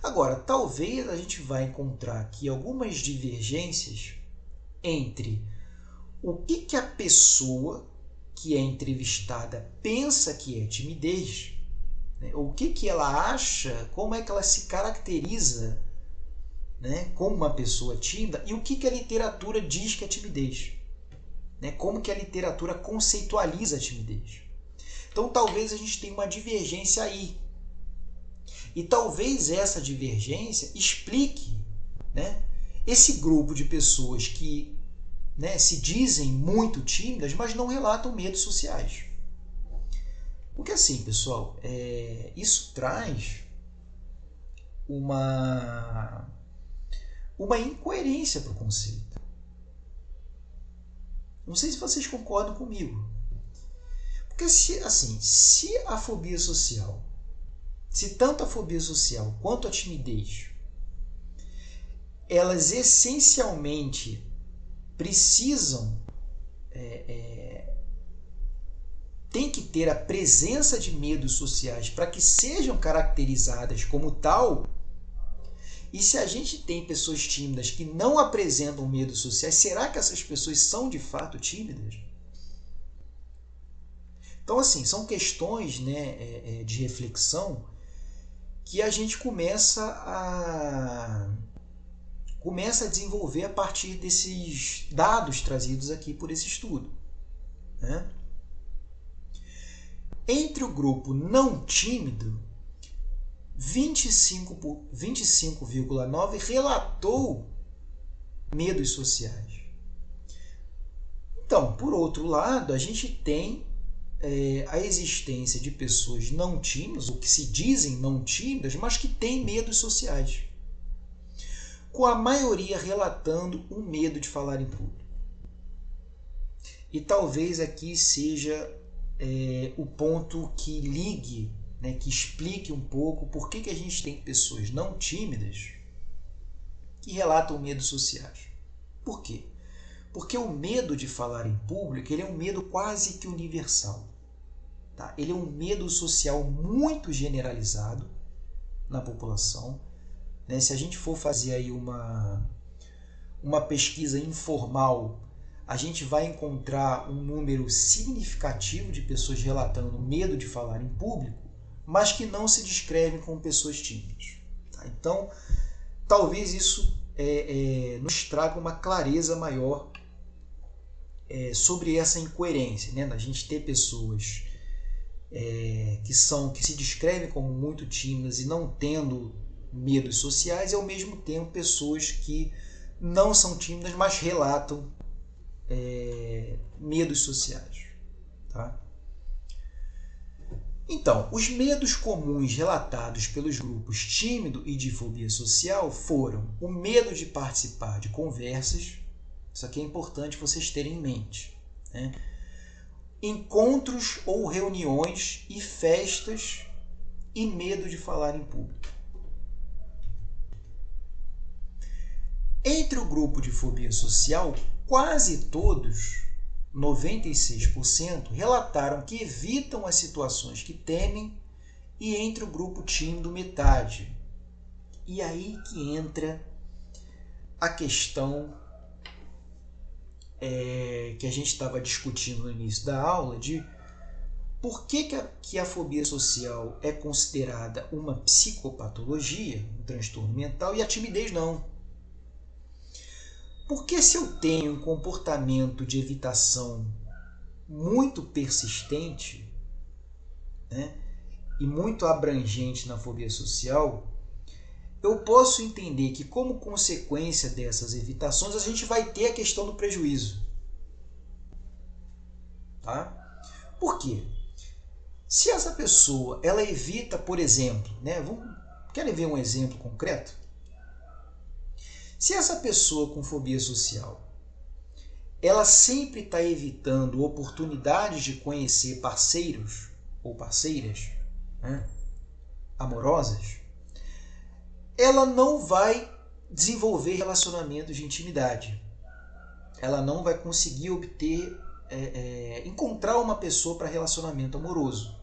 Agora, talvez a gente vai encontrar aqui algumas divergências entre o que a pessoa que é entrevistada pensa que é timidez, né? O que ela acha, como é que ela se caracteriza, né, como uma pessoa tímida, e o que a literatura diz que é timidez, né? Como que a literatura conceitualiza a timidez. Então talvez a gente tenha uma divergência aí. E talvez essa divergência explique, né, esse grupo de pessoas que, né, se dizem muito tímidas, mas não relatam medos sociais. Porque assim, pessoal, isso traz uma incoerência para o conceito. Não sei se vocês concordam comigo. Porque se a fobia social, se tanto a fobia social quanto a timidez, elas essencialmente precisam, tem que ter a presença de medos sociais para que sejam caracterizadas como tal, e se a gente tem pessoas tímidas que não apresentam medos sociais, será que essas pessoas são de fato tímidas? Então, assim, são questões, né, de reflexão que a gente começa a desenvolver a partir desses dados trazidos aqui por esse estudo, né? Entre o grupo não tímido, 25,9% relatou medos sociais. Então, por outro lado, a gente tem a existência de pessoas não tímidas, ou que se dizem não tímidas, mas que têm medos sociais, com a maioria relatando um medo de falar em público. E talvez aqui seja o ponto que ligue, né, que explique um pouco por que a gente tem pessoas não tímidas que relatam medos sociais. Por quê? Porque o medo de falar em público, ele é um medo quase que universal. Tá? Ele é um medo social muito generalizado na população. Né? Se a gente for fazer aí uma pesquisa informal, a gente vai encontrar um número significativo de pessoas relatando medo de falar em público, mas que não se descrevem como pessoas tímidas. Tá? Então, talvez isso nos traga uma clareza maior sobre essa incoerência, né? A gente ter pessoas que se descrevem como muito tímidas e não tendo medos sociais, e ao mesmo tempo pessoas que não são tímidas, mas relatam medos sociais. Tá? Então, os medos comuns relatados pelos grupos tímido e de fobia social foram o medo de participar de conversas, isso aqui é importante vocês terem em mente, né? Encontros ou reuniões e festas e medo de falar em público. Entre o grupo de fobia social, quase todos, 96%, relataram que evitam as situações que temem, e entre o grupo tímido, metade. E aí que entra a questão que a gente estava discutindo no início da aula de por que a fobia social é considerada uma psicopatologia, um transtorno mental, e a timidez não. Porque se eu tenho um comportamento de evitação muito persistente, né, e muito abrangente na fobia social, eu posso entender que, como consequência dessas evitações, a gente vai ter a questão do prejuízo. Tá? Por quê? Se essa pessoa ela evita, por exemplo, né, querem ver um exemplo concreto? Se essa pessoa com fobia social ela sempre está evitando oportunidades de conhecer parceiros ou parceiras, né, amorosas, ela não vai desenvolver relacionamentos de intimidade. Ela não vai conseguir encontrar uma pessoa para relacionamento amoroso.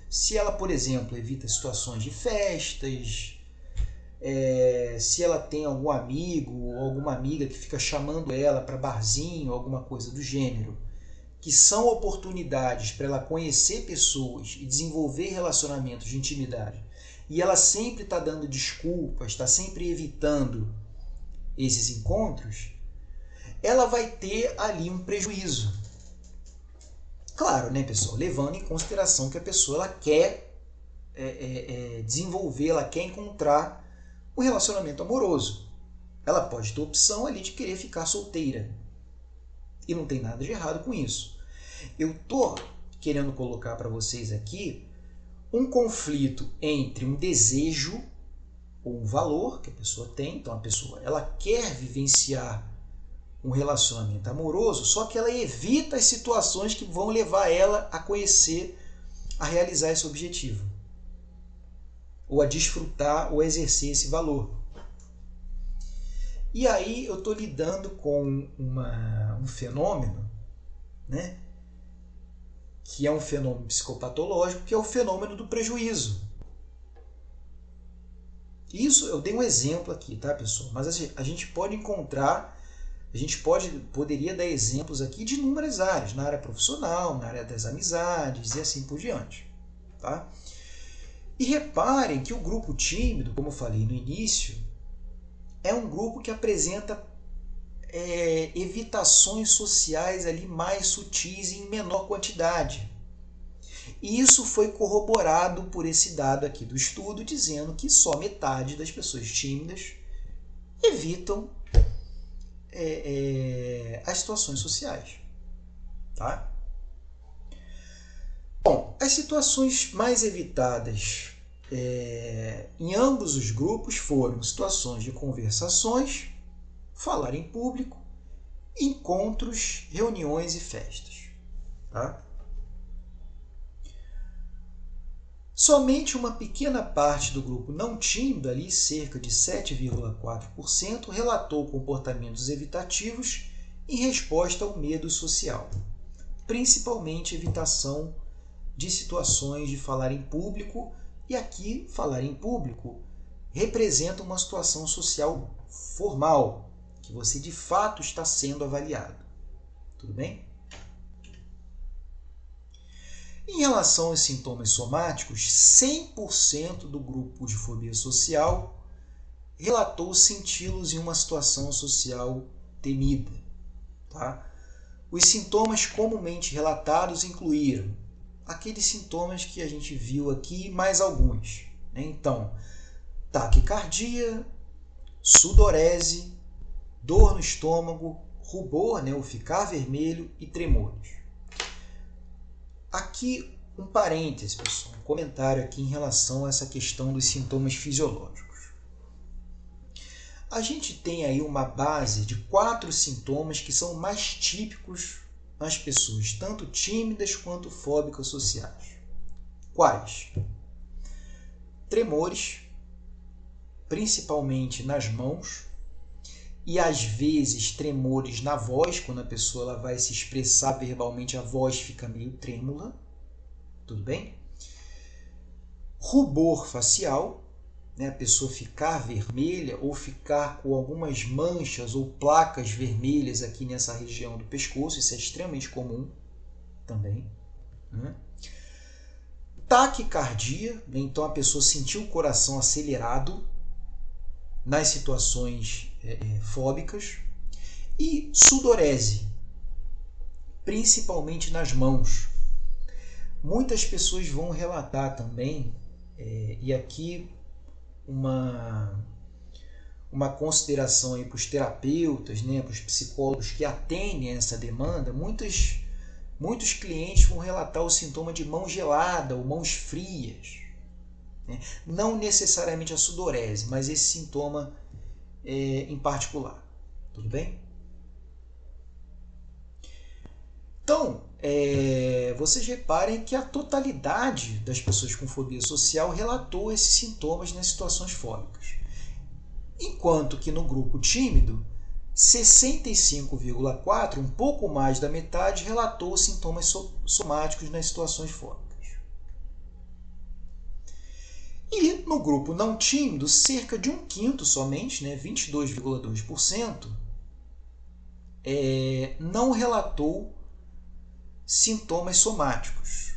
Se ela, por exemplo, evita situações de festas, se ela tem algum amigo ou alguma amiga que fica chamando ela para barzinho, alguma coisa do gênero, que são oportunidades para ela conhecer pessoas e desenvolver relacionamentos de intimidade, e ela sempre está dando desculpas, está sempre evitando esses encontros, ela vai ter ali um prejuízo. Claro, né, pessoal? Levando em consideração que a pessoa ela quer desenvolver, ela quer encontrar um relacionamento amoroso. Ela pode ter opção ali de querer ficar solteira. E não tem nada de errado com isso. Eu estou querendo colocar para vocês aqui um conflito entre um desejo ou um valor que a pessoa tem. Então a pessoa ela quer vivenciar um relacionamento amoroso, só que ela evita as situações que vão levar ela a conhecer, a realizar esse objetivo, ou a desfrutar ou a exercer esse valor. E aí eu estou lidando com um fenômeno, né, que é um fenômeno psicopatológico, que é o fenômeno do prejuízo. Isso eu dei um exemplo aqui, tá, pessoal? Mas a gente pode encontrar, poderia dar exemplos aqui de inúmeras áreas, na área profissional, na área das amizades e assim por diante, tá? E reparem que o grupo tímido, como eu falei no início, é um grupo que apresenta evitações sociais ali mais sutis e em menor quantidade. E isso foi corroborado por esse dado aqui do estudo, dizendo que só metade das pessoas tímidas evitam as situações sociais. Tá? Bom, as situações mais evitadas em ambos os grupos foram situações de conversações, falar em público, encontros, reuniões e festas. Tá? Somente uma pequena parte do grupo não tímido, ali cerca de 7,4%, relatou comportamentos evitativos em resposta ao medo social, principalmente evitação de situações de falar em público, e aqui falar em público representa uma situação social formal, que você de fato está sendo avaliado. Tudo bem? Em relação aos sintomas somáticos, 100% do grupo de fobia social relatou senti-los em uma situação social temida. Tá? Os sintomas comumente relatados incluíram aqueles sintomas que a gente viu aqui, mais alguns. Né? Então, taquicardia, sudorese, dor no estômago, rubor, né, o ficar vermelho e tremores. Aqui um parêntese, pessoal, um comentário aqui em relação a essa questão dos sintomas fisiológicos. A gente tem aí uma base de 4 sintomas que são mais típicos nas pessoas, tanto tímidas quanto fóbicas sociais. Quais? Tremores, principalmente nas mãos, e às vezes tremores na voz, quando a pessoa ela vai se expressar verbalmente, a voz fica meio trêmula, tudo bem? Rubor facial, né? A pessoa ficar vermelha ou ficar com algumas manchas ou placas vermelhas aqui nessa região do pescoço, isso é extremamente comum também. Né? Taquicardia, né? Então a pessoa sentiu o coração acelerado nas situações fóbicas, e sudorese, principalmente nas mãos. Muitas pessoas vão relatar também, e aqui uma consideração aí para os terapeutas, né, para os psicólogos que atendem a essa demanda, muitos clientes vão relatar o sintoma de mão gelada ou mãos frias. Né? Não necessariamente a sudorese, mas esse sintoma em particular. Tudo bem? Então, vocês reparem que a totalidade das pessoas com fobia social relatou esses sintomas nas situações fóbicas. Enquanto que no grupo tímido, 65,4%, um pouco mais da metade, relatou sintomas somáticos nas situações fóbicas. E no grupo não tímido, cerca de 1/5 somente, né, 22,2%, não relatou sintomas somáticos.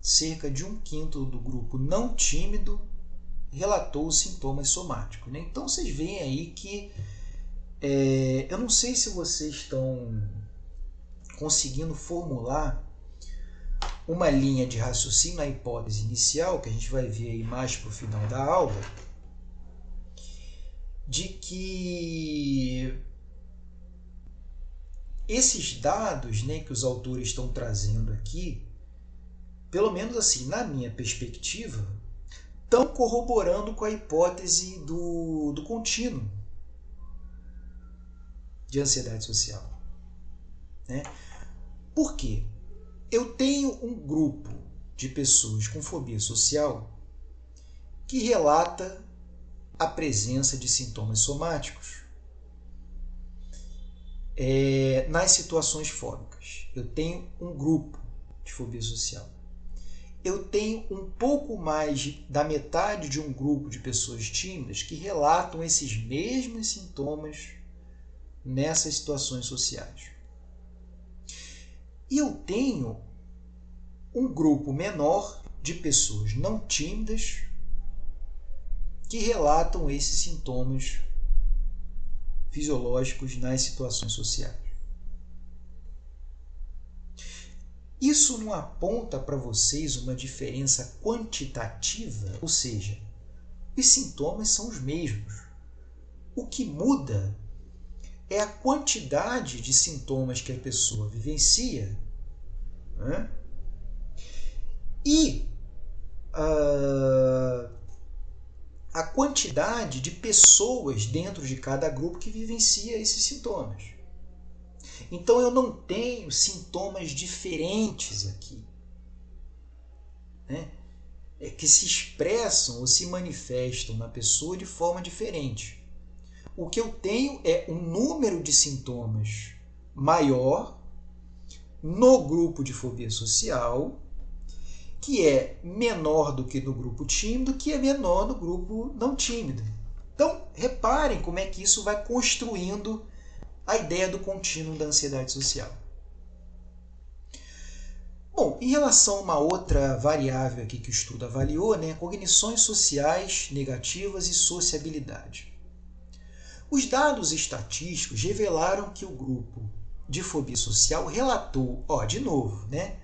Cerca de 1/5 do grupo não tímido relatou sintomas somáticos. Né? Então vocês veem aí que eu não sei se vocês estão conseguindo formular uma linha de raciocínio na hipótese inicial, que a gente vai ver aí mais para o final da aula, de que esses dados, né, que os autores estão trazendo aqui, pelo menos assim, na minha perspectiva, estão corroborando com a hipótese do contínuo de ansiedade social. Né? Por quê? Eu tenho um grupo de pessoas com fobia social que relata a presença de sintomas somáticos nas situações fóbicas. Eu tenho um grupo de fobia social. Eu tenho um pouco mais da metade de um grupo de pessoas tímidas que relatam esses mesmos sintomas nessas situações sociais. E eu tenho um grupo menor de pessoas não tímidas que relatam esses sintomas fisiológicos nas situações sociais. Isso não aponta para vocês uma diferença quantitativa? Ou seja, os sintomas são os mesmos. O que muda é a quantidade de sintomas que a pessoa vivencia, né? E a quantidade de pessoas dentro de cada grupo que vivencia esses sintomas. Então eu não tenho sintomas diferentes aqui, né? Que se expressam ou se manifestam na pessoa de forma diferente. O que eu tenho é um número de sintomas maior no grupo de fobia social, que é menor do que no grupo tímido, que é menor no grupo não tímido. Então, reparem como é que isso vai construindo a ideia do contínuo da ansiedade social. Bom, em relação a uma outra variável aqui que o estudo avaliou, né, cognições sociais negativas e sociabilidade. Os dados estatísticos revelaram que o grupo de fobia social relatou, de novo, né,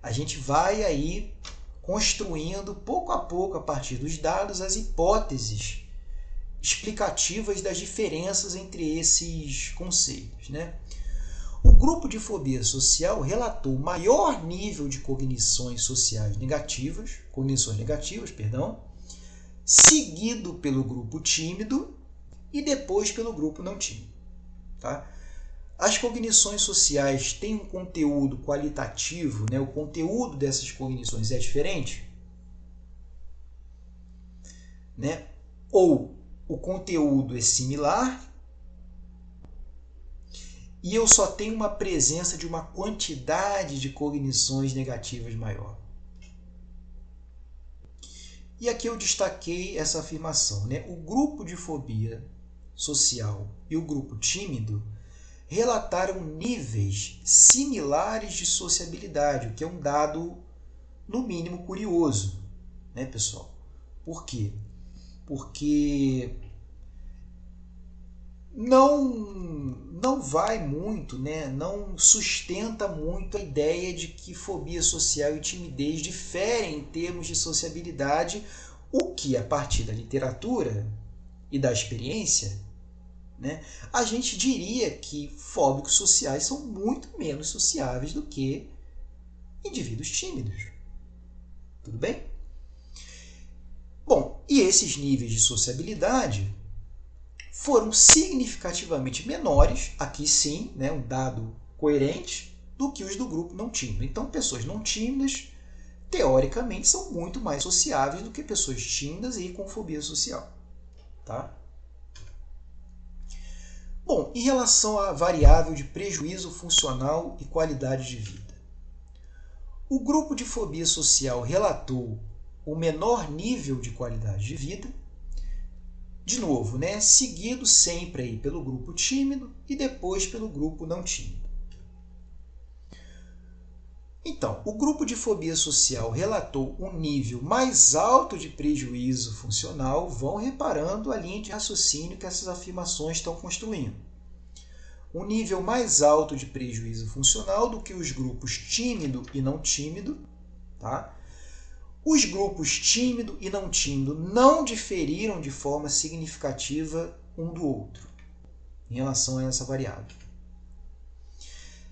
a gente vai aí construindo pouco a pouco, a partir dos dados, as hipóteses explicativas das diferenças entre esses conceitos, né? O grupo de fobia social relatou maior nível de cognições negativas, seguido pelo grupo tímido e depois pelo grupo não tímido. Tá? As cognições sociais têm um conteúdo qualitativo, né? O conteúdo dessas cognições é diferente, né? Ou o conteúdo é similar e eu só tenho uma presença de uma quantidade de cognições negativas maior. E aqui eu destaquei essa afirmação, né? O grupo de fobia social e o grupo tímido relataram níveis similares de sociabilidade, o que é um dado, no mínimo, curioso, né, pessoal? Por quê? Porque não vai muito, né? Não sustenta muito a ideia de que fobia social e timidez diferem em termos de sociabilidade, o que, a partir da literatura e da experiência, né, a gente diria que fóbicos sociais são muito menos sociáveis do que indivíduos tímidos. Tudo bem? Bom, e esses níveis de sociabilidade foram significativamente menores, aqui sim, né, um dado coerente, do que os do grupo não tímido. Então, pessoas não tímidas, teoricamente, são muito mais sociáveis do que pessoas tímidas e com fobia social. Tá? Bom, em relação à variável de prejuízo funcional e qualidade de vida. O grupo de fobia social relatou o menor nível de qualidade de vida, de novo, né, seguido sempre aí pelo grupo tímido e depois pelo grupo não tímido. Então, o grupo de fobia social relatou um nível mais alto de prejuízo funcional. Vão reparando a linha de raciocínio que essas afirmações estão construindo. Um nível mais alto de prejuízo funcional do que os grupos tímido e não tímido. Tá? Os grupos tímido e não tímido não diferiram de forma significativa um do outro em relação a essa variável.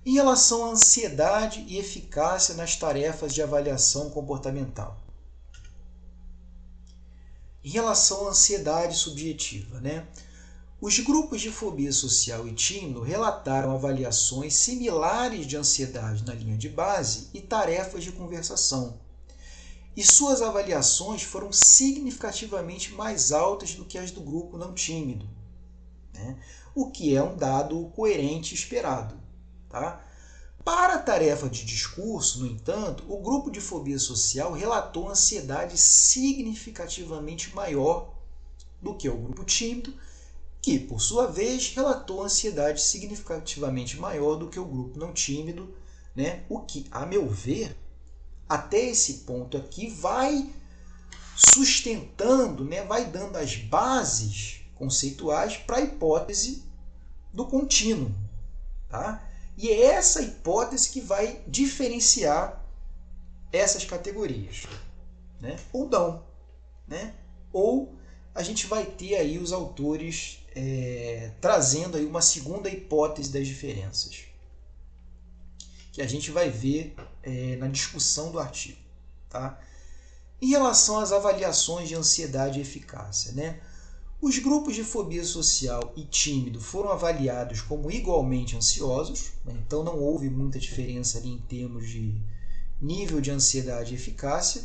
Em relação à ansiedade e eficácia nas tarefas de avaliação comportamental. Em relação à ansiedade subjetiva, né? Os grupos de fobia social e tímido relataram avaliações similares de ansiedade na linha de base e tarefas de conversação. E suas avaliações foram significativamente mais altas do que as do grupo não tímido, né? O que é um dado coerente e esperado. Tá? Para a tarefa de discurso, no entanto, o grupo de fobia social relatou ansiedade significativamente maior do que o grupo tímido, que, por sua vez, relatou ansiedade significativamente maior do que o grupo não tímido, né? O que, a meu ver, até esse ponto aqui vai sustentando, né? Vai dando as bases conceituais para a hipótese do contínuo. Tá? E é essa hipótese que vai diferenciar essas categorias, né? Ou não, né? Ou a gente vai ter aí os autores trazendo aí uma segunda hipótese das diferenças, que a gente vai ver na discussão do artigo. Tá? Em relação às avaliações de ansiedade e eficácia, né? Os grupos de fobia social e tímido foram avaliados como igualmente ansiosos, né? Então não houve muita diferença ali em termos de nível de ansiedade e eficácia.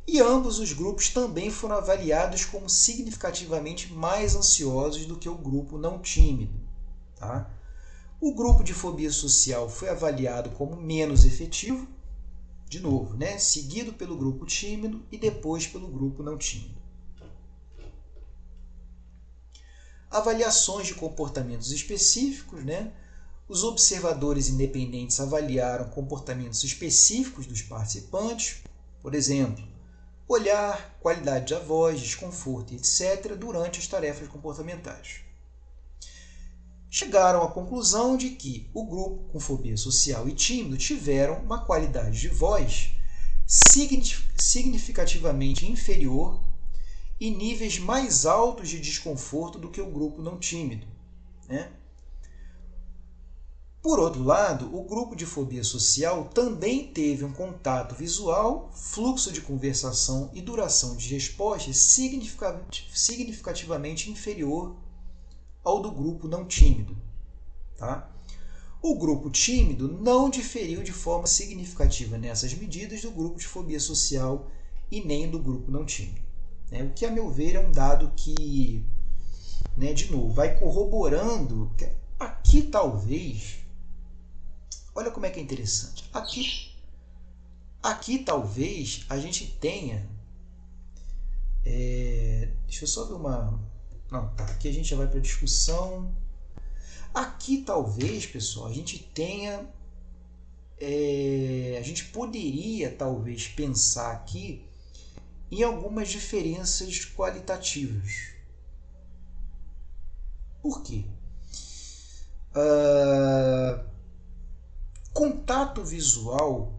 E ambos os grupos também foram avaliados como significativamente mais ansiosos do que o grupo não tímido. Tá? O grupo de fobia social foi avaliado como menos efetivo, de novo, né? Seguido pelo grupo tímido e depois pelo grupo não tímido. Avaliações de comportamentos específicos, né? Os observadores independentes avaliaram comportamentos específicos dos participantes, por exemplo, olhar, qualidade da voz, desconforto, etc., durante as tarefas comportamentais. Chegaram à conclusão de que o grupo com fobia social e tímido tiveram uma qualidade de voz significativamente inferior e níveis mais altos de desconforto do que o grupo não tímido, né? Por outro lado, o grupo de fobia social também teve um contato visual, fluxo de conversação e duração de respostas significativamente inferior ao do grupo não tímido. Tá? O grupo tímido não diferiu de forma significativa nessas medidas do grupo de fobia social e nem do grupo não tímido. O que, a meu ver, é um dado que, de novo, vai corroborando. Aqui, talvez, olha como é que é interessante. Aqui talvez, a gente tenha... deixa eu só ver uma... Não, tá. Aqui a gente já vai para a discussão. Aqui, talvez, pessoal, a gente tenha... a gente poderia, talvez, pensar aqui em algumas diferenças qualitativas. Por quê? Contato visual,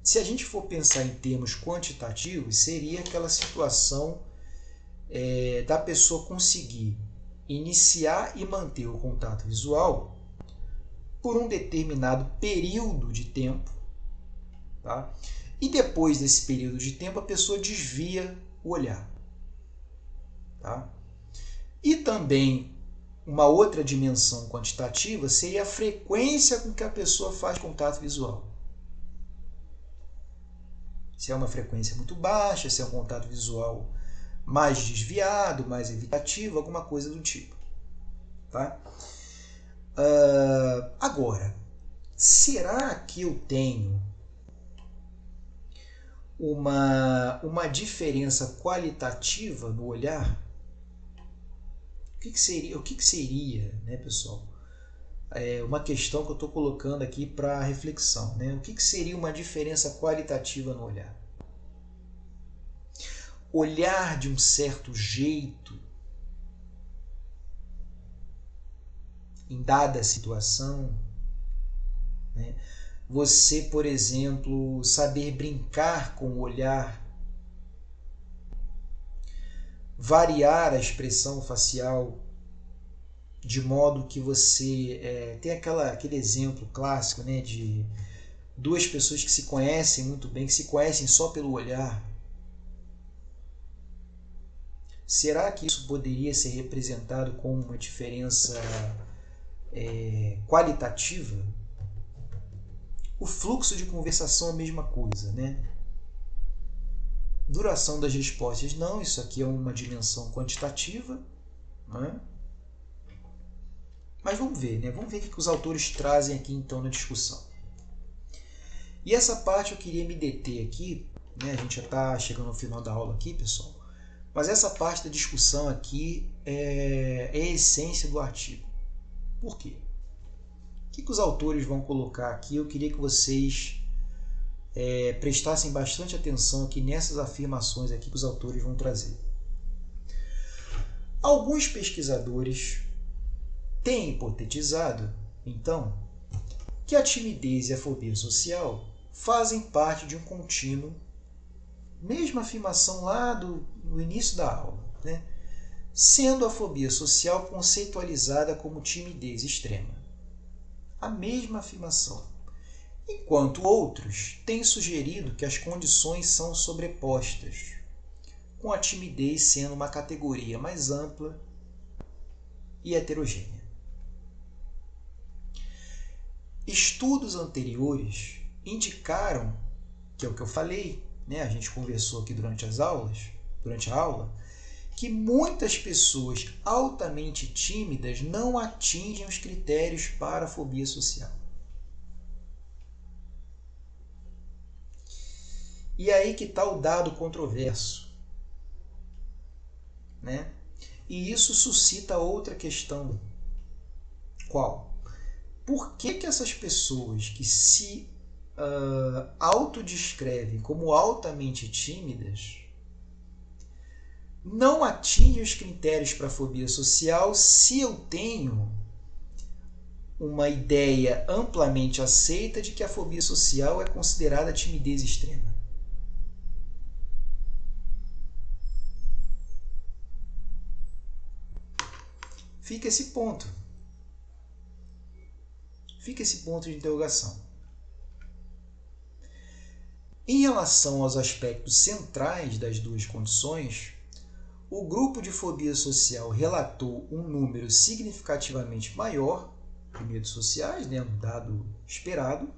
se a gente for pensar em termos quantitativos, seria aquela situação da pessoa conseguir iniciar e manter o contato visual por um determinado período de tempo, tá? E depois desse período de tempo a pessoa desvia o olhar. Tá? E também uma outra dimensão quantitativa seria a frequência com que a pessoa faz contato visual. Se é uma frequência muito baixa, se é um contato visual mais desviado, mais evitativo, alguma coisa do tipo. Tá? Agora, será que eu tenho uma diferença qualitativa no olhar? O que seria, né, pessoal? Uma questão que eu estou colocando aqui para reflexão. Né? O que seria uma diferença qualitativa no olhar? Olhar de um certo jeito em dada situação, né? Você, por exemplo, saber brincar com o olhar, variar a expressão facial de modo que você tem aquele exemplo clássico, né, de duas pessoas que se conhecem muito bem, que se conhecem só pelo olhar. Será que isso poderia ser representado como uma diferença qualitativa? O fluxo de conversação é a mesma coisa, né? Duração das respostas, não. Isso aqui é uma dimensão quantitativa, né? Mas vamos ver, né? Vamos ver o que os autores trazem aqui então na discussão. E essa parte eu queria me deter aqui, né? A gente já está chegando ao final da aula aqui, pessoal. Mas essa parte da discussão aqui é a essência do artigo. Por quê? O que os autores vão colocar aqui? Eu queria que vocês prestassem bastante atenção aqui nessas afirmações aqui que os autores vão trazer. Alguns pesquisadores têm hipotetizado, então, que a timidez e a fobia social fazem parte de um contínuo, mesma afirmação lá no início da aula, né? Sendo a fobia social conceitualizada como timidez extrema. A mesma afirmação. Enquanto outros têm sugerido que as condições são sobrepostas, com a timidez sendo uma categoria mais ampla e heterogênea. Estudos anteriores indicaram, que é o que eu falei, né? A gente conversou aqui durante a aula, que muitas pessoas altamente tímidas não atingem os critérios para a fobia social. E aí que está o dado controverso, né? E isso suscita outra questão, Qual? Por que essas pessoas que se autodescrevem como altamente tímidas não atingem os critérios para fobia social se eu tenho uma ideia amplamente aceita de que a fobia social é considerada timidez extrema? Fica esse ponto. Fica esse ponto de interrogação. Em relação aos aspectos centrais das duas condições, o grupo de fobia social relatou um número significativamente maior de medos sociais, um dado esperado,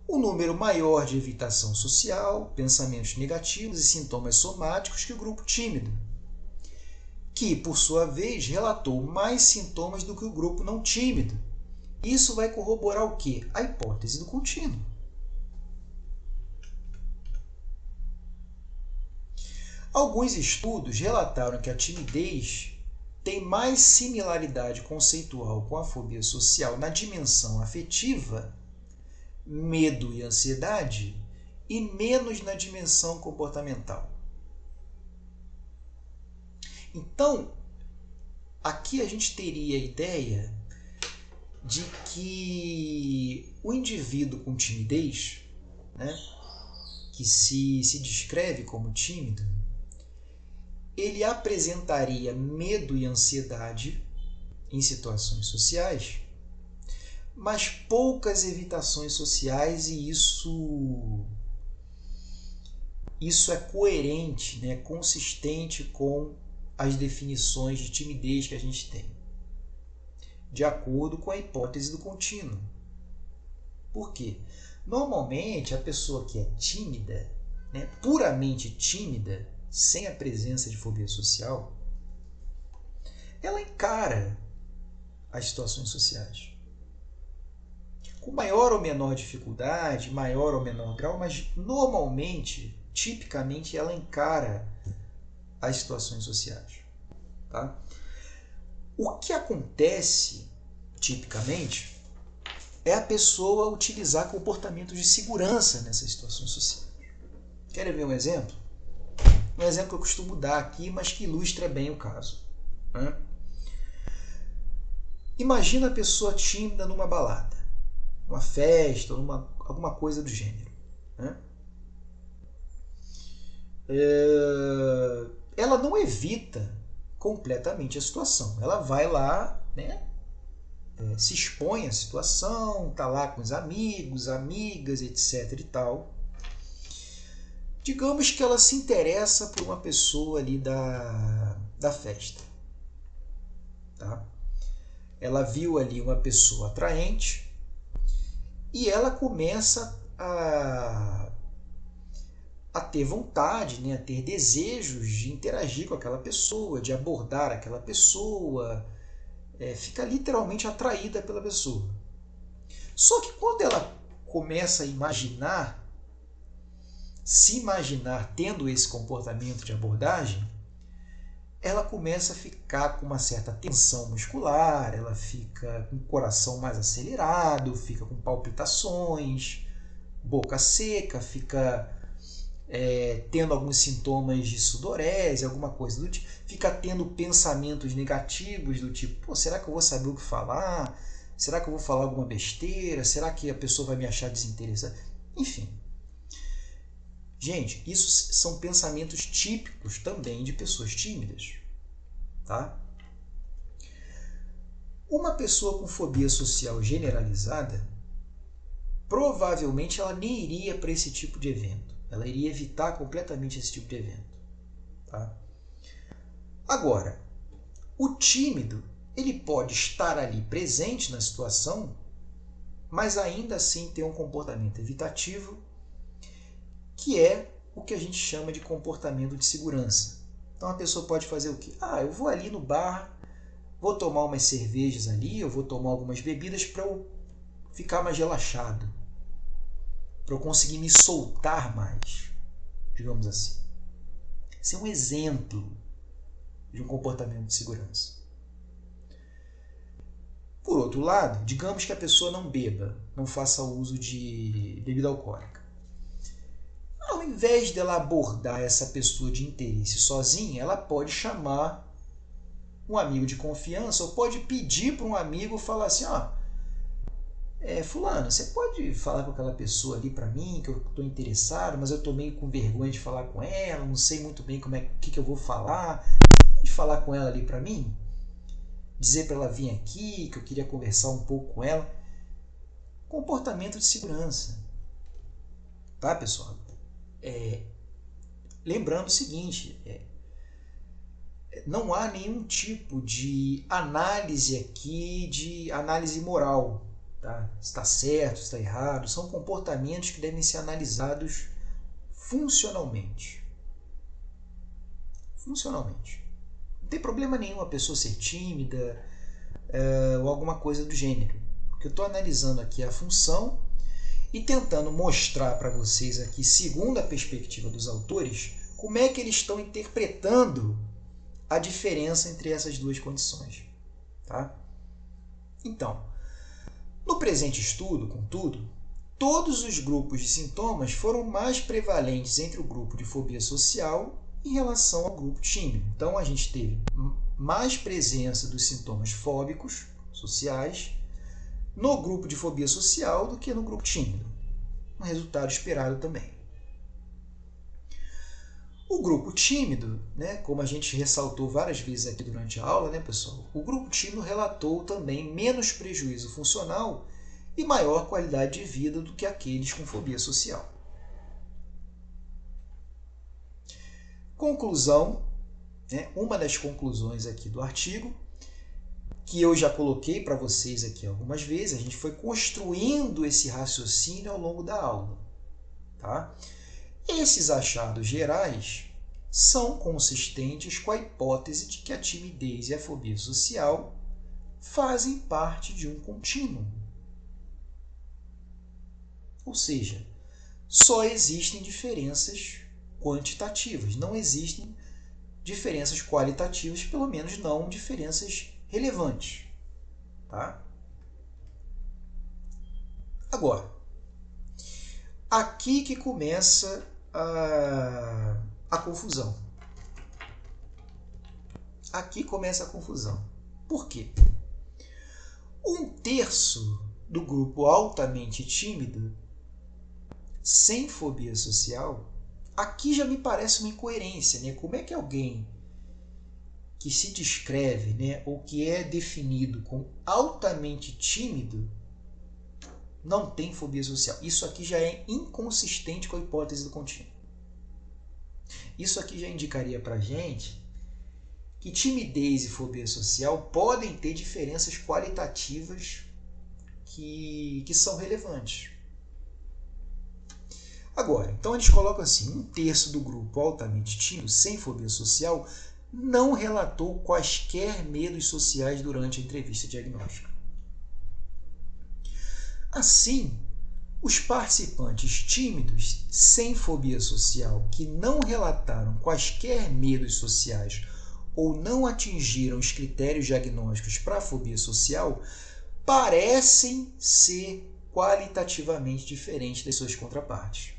um número maior de evitação social, pensamentos negativos e sintomas somáticos que o grupo tímido, que, por sua vez, relatou mais sintomas do que o grupo não tímido. Isso vai corroborar o quê? A hipótese do contínuo. Alguns estudos relataram que a timidez tem mais similaridade conceitual com a fobia social na dimensão afetiva, medo e ansiedade, e menos na dimensão comportamental. Então, aqui a gente teria a ideia de que o indivíduo com timidez, que se descreve como tímido, ele apresentaria medo e ansiedade em situações sociais, mas poucas evitações sociais, e isso é coerente, consistente com as definições de timidez que a gente tem, de acordo com a hipótese do contínuo. Por quê? Normalmente, a pessoa que é tímida, puramente tímida, sem a presença de fobia social, ela encara as situações sociais com maior ou menor dificuldade, maior ou menor grau, mas normalmente, tipicamente, ela encara as situações sociais. Tá? O que acontece, tipicamente, é a pessoa utilizar comportamentos de segurança nessas situações sociais. Querem ver um exemplo? Um exemplo que eu costumo dar aqui, mas que ilustra bem o caso. Imagina a pessoa tímida numa balada, uma festa, alguma coisa do gênero. Ela não evita completamente a situação. Ela vai lá, se expõe à situação, está lá com os amigos, amigas, etc. e tal. Digamos que ela se interessa por uma pessoa ali da festa. Tá? Ela viu ali uma pessoa atraente e ela começa a ter vontade, a ter desejos de interagir com aquela pessoa, de abordar aquela pessoa, fica literalmente atraída pela pessoa. Só que quando ela começa a se imaginar tendo esse comportamento de abordagem, ela começa a ficar com uma certa tensão muscular, ela fica com o coração mais acelerado, fica com palpitações, boca seca, fica tendo alguns sintomas de sudorese, alguma coisa do tipo, fica tendo pensamentos negativos do tipo, será que eu vou saber o que falar? Será que eu vou falar alguma besteira? Será que a pessoa vai me achar desinteressada? Enfim. Gente, isso são pensamentos típicos também de pessoas tímidas. Tá? Uma pessoa com fobia social generalizada, provavelmente ela nem iria para esse tipo de evento. Ela iria evitar completamente esse tipo de evento. Tá? Agora, o tímido, ele pode estar ali presente na situação, mas ainda assim ter um comportamento evitativo, que é o que a gente chama de comportamento de segurança. Então a pessoa pode fazer o quê? Eu vou ali no bar, vou tomar umas cervejas ali, eu vou tomar algumas bebidas para eu ficar mais relaxado, para eu conseguir me soltar mais, digamos assim. Esse é um exemplo de um comportamento de segurança. Por outro lado, digamos que a pessoa não beba, não faça uso de bebida alcoólica. Ao invés dela abordar essa pessoa de interesse sozinha, ela pode chamar um amigo de confiança ou pode pedir para um amigo falar assim, fulano, você pode falar com aquela pessoa ali para mim, que eu estou interessado, mas eu estou meio com vergonha de falar com ela, não sei muito bem o que eu vou falar. Você pode falar com ela ali para mim? Dizer para ela vir aqui, que eu queria conversar um pouco com ela. Comportamento de segurança. Tá, pessoal? Lembrando o seguinte, não há nenhum tipo de análise aqui, de análise moral. Tá? Se está certo, se está errado. São comportamentos que devem ser analisados funcionalmente. Funcionalmente. Não tem problema nenhum a pessoa ser tímida ou alguma coisa do gênero. Porque eu estou analisando aqui a função e tentando mostrar para vocês aqui, segundo a perspectiva dos autores, como é que eles estão interpretando a diferença entre essas duas condições. Tá? Então, no presente estudo, contudo, todos os grupos de sintomas foram mais prevalentes entre o grupo de fobia social em relação ao grupo tímido. Então, a gente teve mais presença dos sintomas fóbicos sociais no grupo de fobia social do que no grupo tímido. Um resultado esperado também. O grupo tímido, como a gente ressaltou várias vezes aqui durante a aula, pessoal, o grupo tímido relatou também menos prejuízo funcional e maior qualidade de vida do que aqueles com fobia social. Conclusão, uma das conclusões aqui do artigo, que eu já coloquei para vocês aqui algumas vezes, a gente foi construindo esse raciocínio ao longo da aula. Tá? Esses achados gerais são consistentes com a hipótese de que a timidez e a fobia social fazem parte de um contínuo. Ou seja, só existem diferenças quantitativas, não existem diferenças qualitativas, pelo menos não diferenças relevantes. Tá? Agora, aqui que começa a confusão. Aqui começa a confusão. Por quê? 1/3 do grupo altamente tímido, sem fobia social, aqui já me parece uma incoerência. Como é que alguém que se descreve, ou que é definido como altamente tímido, não tem fobia social? Isso aqui já é inconsistente com a hipótese do contínuo. Isso aqui já indicaria para a gente que timidez e fobia social podem ter diferenças qualitativas que são relevantes. Agora, então eles colocam assim, 1/3 do grupo altamente tímido, sem fobia social, não relatou quaisquer medos sociais durante a entrevista diagnóstica. Assim, os participantes tímidos sem fobia social que não relataram quaisquer medos sociais ou não atingiram os critérios diagnósticos para a fobia social parecem ser qualitativamente diferentes das suas contrapartes.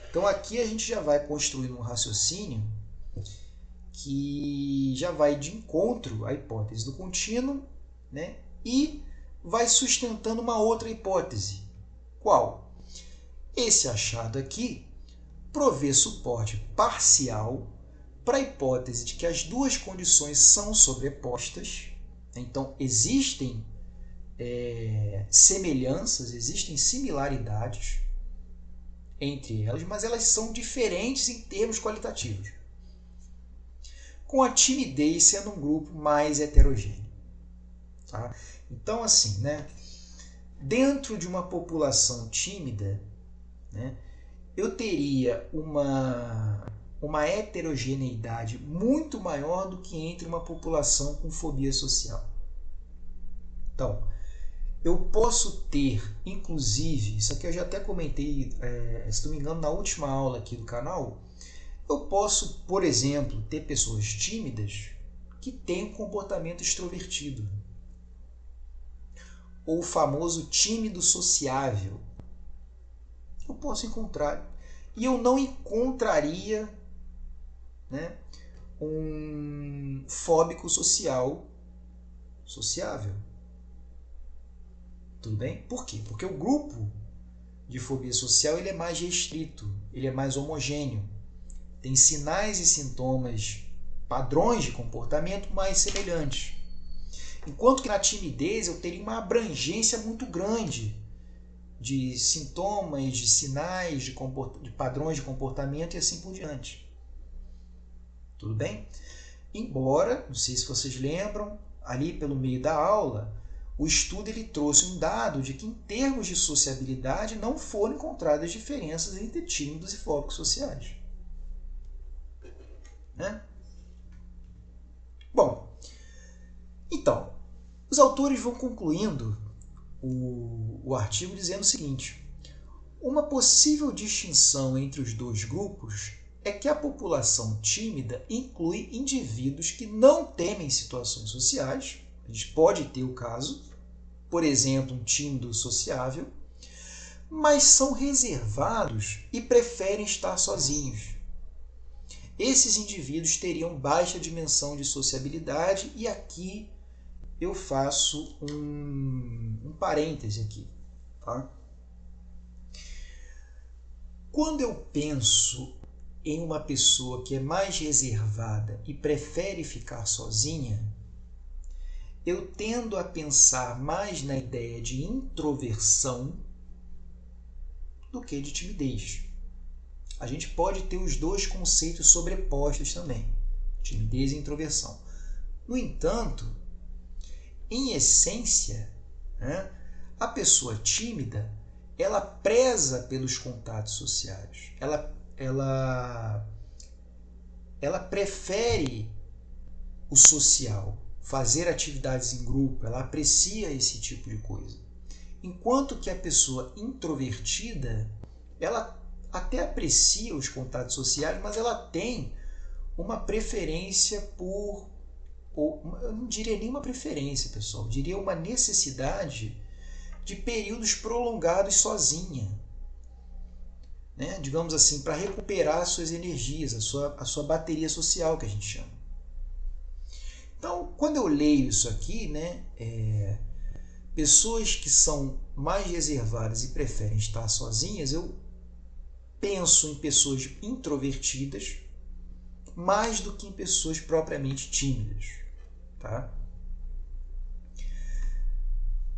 Então aqui a gente já vai construindo um raciocínio que já vai de encontro à hipótese do contínuo, e vai sustentando uma outra hipótese. Qual? Esse achado aqui provê suporte parcial para a hipótese de que as duas condições são sobrepostas. Então, existem semelhanças, existem similaridades entre elas, mas elas são diferentes em termos qualitativos. Com a timidez sendo um grupo mais heterogêneo. Tá? Então, assim, dentro de uma população tímida, eu teria uma heterogeneidade muito maior do que entre uma população com fobia social. Então, eu posso ter, inclusive, isso aqui eu já até comentei, se não me engano, na última aula aqui do canal, eu posso, por exemplo, ter pessoas tímidas que tem um comportamento extrovertido, ou o famoso tímido sociável. Eu posso encontrar, e eu não encontraria, né, um fóbico sociável. Tudo bem? Por quê? Porque o grupo de fobia social ele é mais restrito, ele é mais homogêneo. Tem sinais e sintomas, padrões de comportamento mais semelhantes. Enquanto que na timidez eu teria uma abrangência muito grande de sintomas, de sinais, de padrões de comportamento e assim por diante. Tudo bem? Embora, não sei se vocês lembram, ali pelo meio da aula, o estudo ele trouxe um dado de que em termos de sociabilidade não foram encontradas diferenças entre tímidos e fóbicos sociais. Né? Bom, então, os autores vão concluindo o artigo dizendo o seguinte: uma possível distinção entre os dois grupos é que a população tímida inclui indivíduos que não temem situações sociais, a gente pode ter o caso, por exemplo, um tímido sociável, mas são reservados e preferem estar sozinhos. Esses indivíduos teriam baixa dimensão de sociabilidade e aqui eu faço um parêntese aqui. Tá? Quando eu penso em uma pessoa que é mais reservada e prefere ficar sozinha, eu tendo a pensar mais na ideia de introversão do que de timidez. A gente pode ter os dois conceitos sobrepostos também, timidez e introversão. No entanto, em essência, né, a pessoa tímida, ela preza pelos contatos sociais. Ela prefere o social, fazer atividades em grupo, ela aprecia esse tipo de coisa. Enquanto que a pessoa introvertida, ela até aprecia os contatos sociais, mas ela tem uma preferência por, eu não diria nem uma preferência, pessoal, eu diria uma necessidade de períodos prolongados sozinha, né? Digamos assim, para recuperar suas energias, a sua bateria social, que a gente chama. Então, quando eu leio isso aqui, né, pessoas que são mais reservadas e preferem estar sozinhas, eu penso em pessoas introvertidas mais do que em pessoas propriamente tímidas. Tá?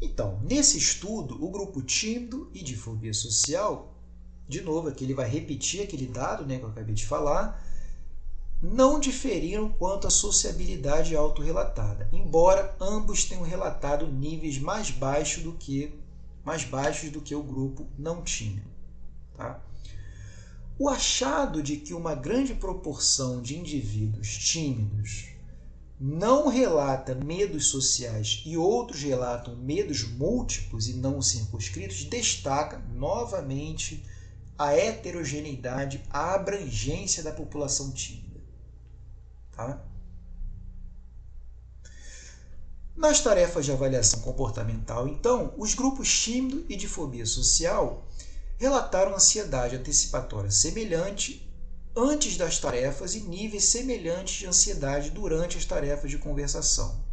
Então, nesse estudo, o grupo tímido e de fobia social, de novo, aqui ele vai repetir aquele dado, né, que eu acabei de falar, não diferiram quanto à sociabilidade autorrelatada, embora ambos tenham relatado níveis mais baixos do que o grupo não tímido. Tá? O achado de que uma grande proporção de indivíduos tímidos não relata medos sociais e outros relatam medos múltiplos e não circunscritos destaca novamente a heterogeneidade, a abrangência da população tímida. Tá? Nas tarefas de avaliação comportamental, então, os grupos tímido e de fobia social relataram ansiedade antecipatória semelhante antes das tarefas e níveis semelhantes de ansiedade durante as tarefas de conversação.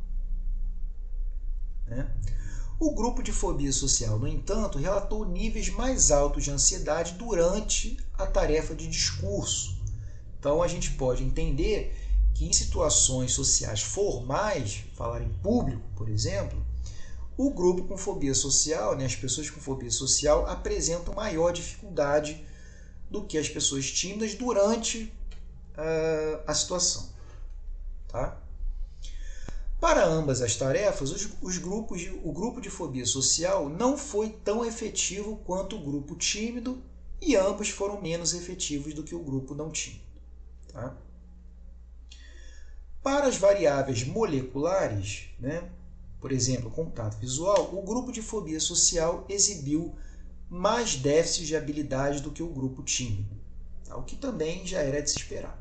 Né? O grupo de fobia social, no entanto, relatou níveis mais altos de ansiedade durante a tarefa de discurso. Então, a gente pode entender que em situações sociais formais, falar em público, por exemplo, o grupo com fobia social, né, as pessoas com fobia social, apresentam maior dificuldade do que as pessoas tímidas durante a situação. Tá? Para ambas as tarefas, o grupo de fobia social não foi tão efetivo quanto o grupo tímido e ambos foram menos efetivos do que o grupo não tímido. Tá? Para as variáveis moleculares, né, por exemplo, contato visual, o grupo de fobia social exibiu mais déficits de habilidade do que o grupo tímido, tá? O que também já era de se esperar.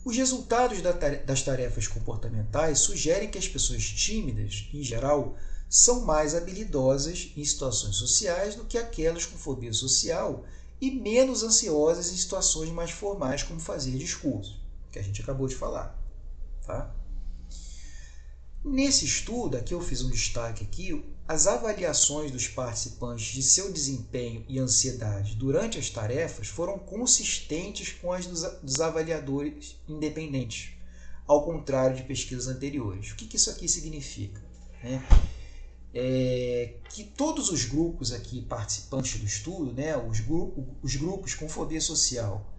Os resultados das tarefas comportamentais sugerem que as pessoas tímidas, em geral, são mais habilidosas em situações sociais do que aquelas com fobia social e menos ansiosas em situações mais formais, como fazer discurso, que a gente acabou de falar. Tá? Nesse estudo, aqui eu fiz um destaque aqui, as avaliações dos participantes de seu desempenho e ansiedade durante as tarefas foram consistentes com as dos avaliadores independentes, ao contrário de pesquisas anteriores. O que isso aqui significa? Que todos os grupos aqui participantes do estudo, os grupos com fobia social,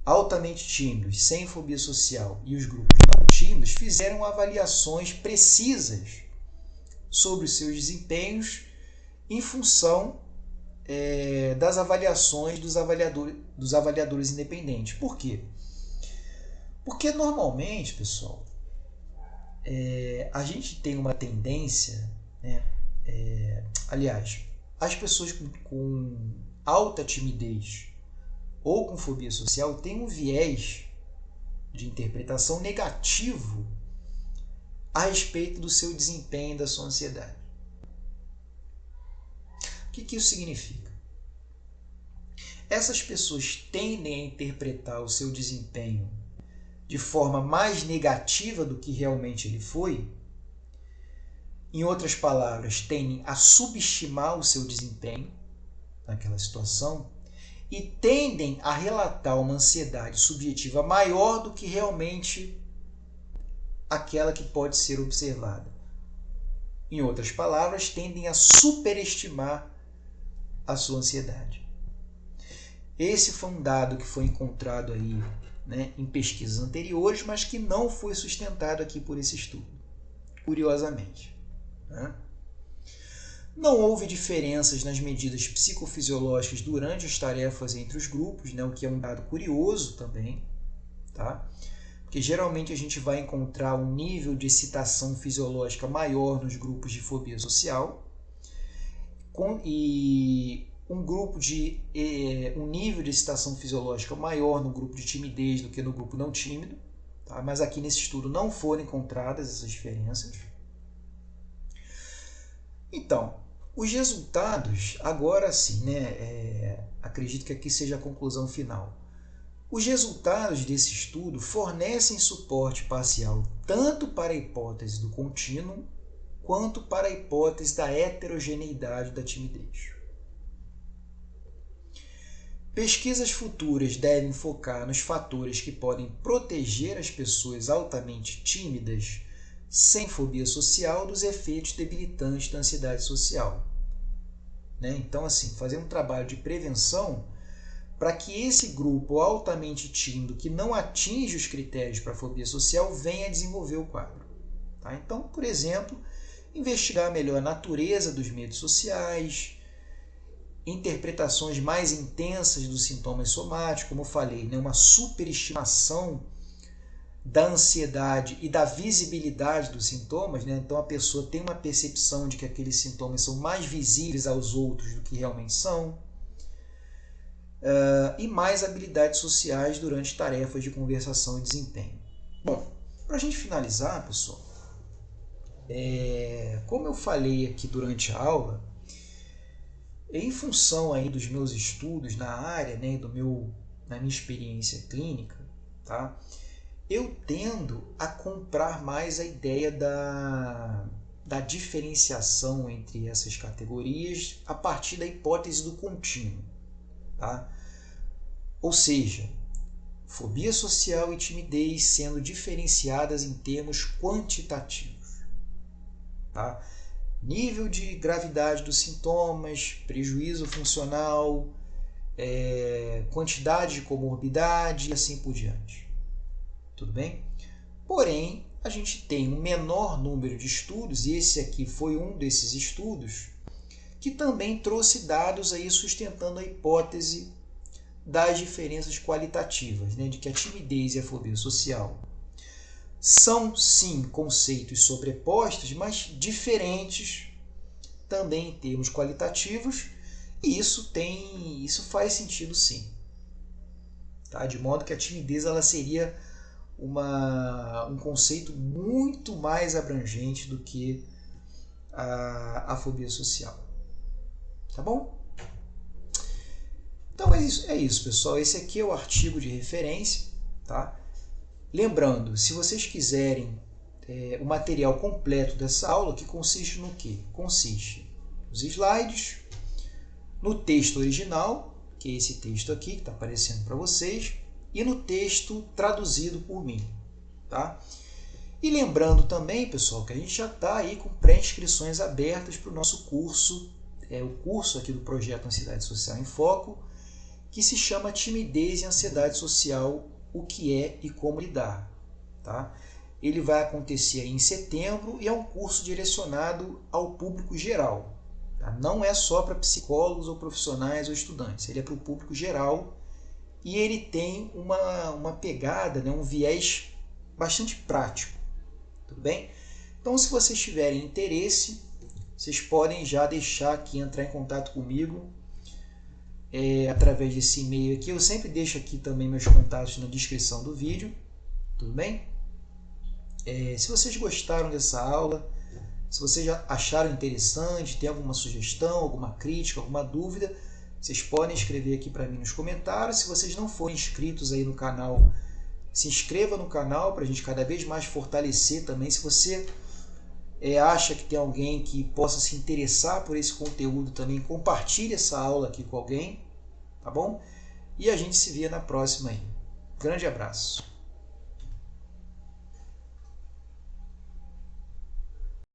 altamente tímidos, sem fobia social, e os grupos não tímidos, fizeram avaliações precisas sobre os seus desempenhos em função das avaliações dos avaliadores independentes. Por quê? Porque normalmente, pessoal, a gente tem uma tendência, aliás, as pessoas com alta timidez ou com fobia social têm um viés de interpretação negativo a respeito do seu desempenho e da sua ansiedade. O que isso significa? Essas pessoas tendem a interpretar o seu desempenho de forma mais negativa do que realmente ele foi. Em outras palavras, tendem a subestimar o seu desempenho naquela situação e tendem a relatar uma ansiedade subjetiva maior do que realmente aquela que pode ser observada. Em outras palavras, tendem a superestimar a sua ansiedade. Esse foi um dado que foi encontrado aí, em pesquisas anteriores, mas que não foi sustentado aqui por esse estudo, curiosamente. Não houve diferenças nas medidas psicofisiológicas durante as tarefas entre os grupos, o que é um dado curioso também, tá? Porque geralmente a gente vai encontrar um nível de excitação fisiológica maior nos grupos de fobia social e um nível de excitação fisiológica maior no grupo de timidez do que no grupo não tímido, tá? Mas aqui nesse estudo não foram encontradas essas diferenças. Então, os resultados, agora sim, acredito que aqui seja a conclusão final. Os resultados desse estudo fornecem suporte parcial tanto para a hipótese do contínuo quanto para a hipótese da heterogeneidade da timidez. Pesquisas futuras devem focar nos fatores que podem proteger as pessoas altamente tímidas sem fobia social dos efeitos debilitantes da ansiedade social. Então, assim, fazer um trabalho de prevenção para que esse grupo altamente tímido que não atinge os critérios para a fobia social venha a desenvolver o quadro. Tá? Então, por exemplo, investigar melhor a natureza dos medos sociais, interpretações mais intensas dos sintomas somáticos, como eu falei, uma superestimação da ansiedade e da visibilidade dos sintomas. Então a pessoa tem uma percepção de que aqueles sintomas são mais visíveis aos outros do que realmente são. E mais habilidades sociais durante tarefas de conversação e desempenho. Bom, para a gente finalizar, pessoal, como eu falei aqui durante a aula, em função aí dos meus estudos na área, na minha experiência clínica, tá? Eu tendo a comprar mais a ideia da diferenciação entre essas categorias a partir da hipótese do contínuo. Tá? Ou seja, fobia social e timidez sendo diferenciadas em termos quantitativos. Tá? Nível de gravidade dos sintomas, prejuízo funcional, quantidade de comorbidade e assim por diante. Tudo bem? Porém, a gente tem um menor número de estudos, e esse aqui foi um desses estudos, que também trouxe dados aí sustentando a hipótese das diferenças qualitativas, de que a timidez e a fobia social são, sim, conceitos sobrepostos, mas diferentes também em termos qualitativos, e isso faz sentido, sim. Tá? De modo que a timidez ela seria um conceito muito mais abrangente do que a fobia social. Tá bom? Então é isso, pessoal. Esse aqui é o artigo de referência. Tá? Lembrando, se vocês quiserem o material completo dessa aula, que consiste no quê? Consiste nos slides, no texto original, que é esse texto aqui que está aparecendo para vocês, e no texto traduzido por mim. Tá? E lembrando também, pessoal, que a gente já está aí com pré-inscrições abertas para o nosso curso, o curso aqui do Projeto Ansiedade Social em Foco, que se chama Timidez e Ansiedade Social, o que é e como lidar. Tá? Ele vai acontecer em setembro e é um curso direcionado ao público geral. Tá? Não é só para psicólogos ou profissionais ou estudantes, ele é para o público geral e ele tem uma pegada, né, um viés bastante prático. Tudo bem? Então, se vocês tiverem interesse, vocês podem já deixar aqui, entrar em contato comigo através desse e-mail aqui. Eu sempre deixo aqui também meus contatos na descrição do vídeo. Tudo bem? Se vocês gostaram dessa aula, se vocês já acharam interessante, tem alguma sugestão, alguma crítica, alguma dúvida, vocês podem escrever aqui para mim nos comentários. Se vocês não forem inscritos aí no canal, se inscreva no canal para a gente cada vez mais fortalecer também. Se você acha que tem alguém que possa se interessar por esse conteúdo também, compartilhe essa aula aqui com alguém, tá bom? E a gente se vê na próxima aí. Grande abraço!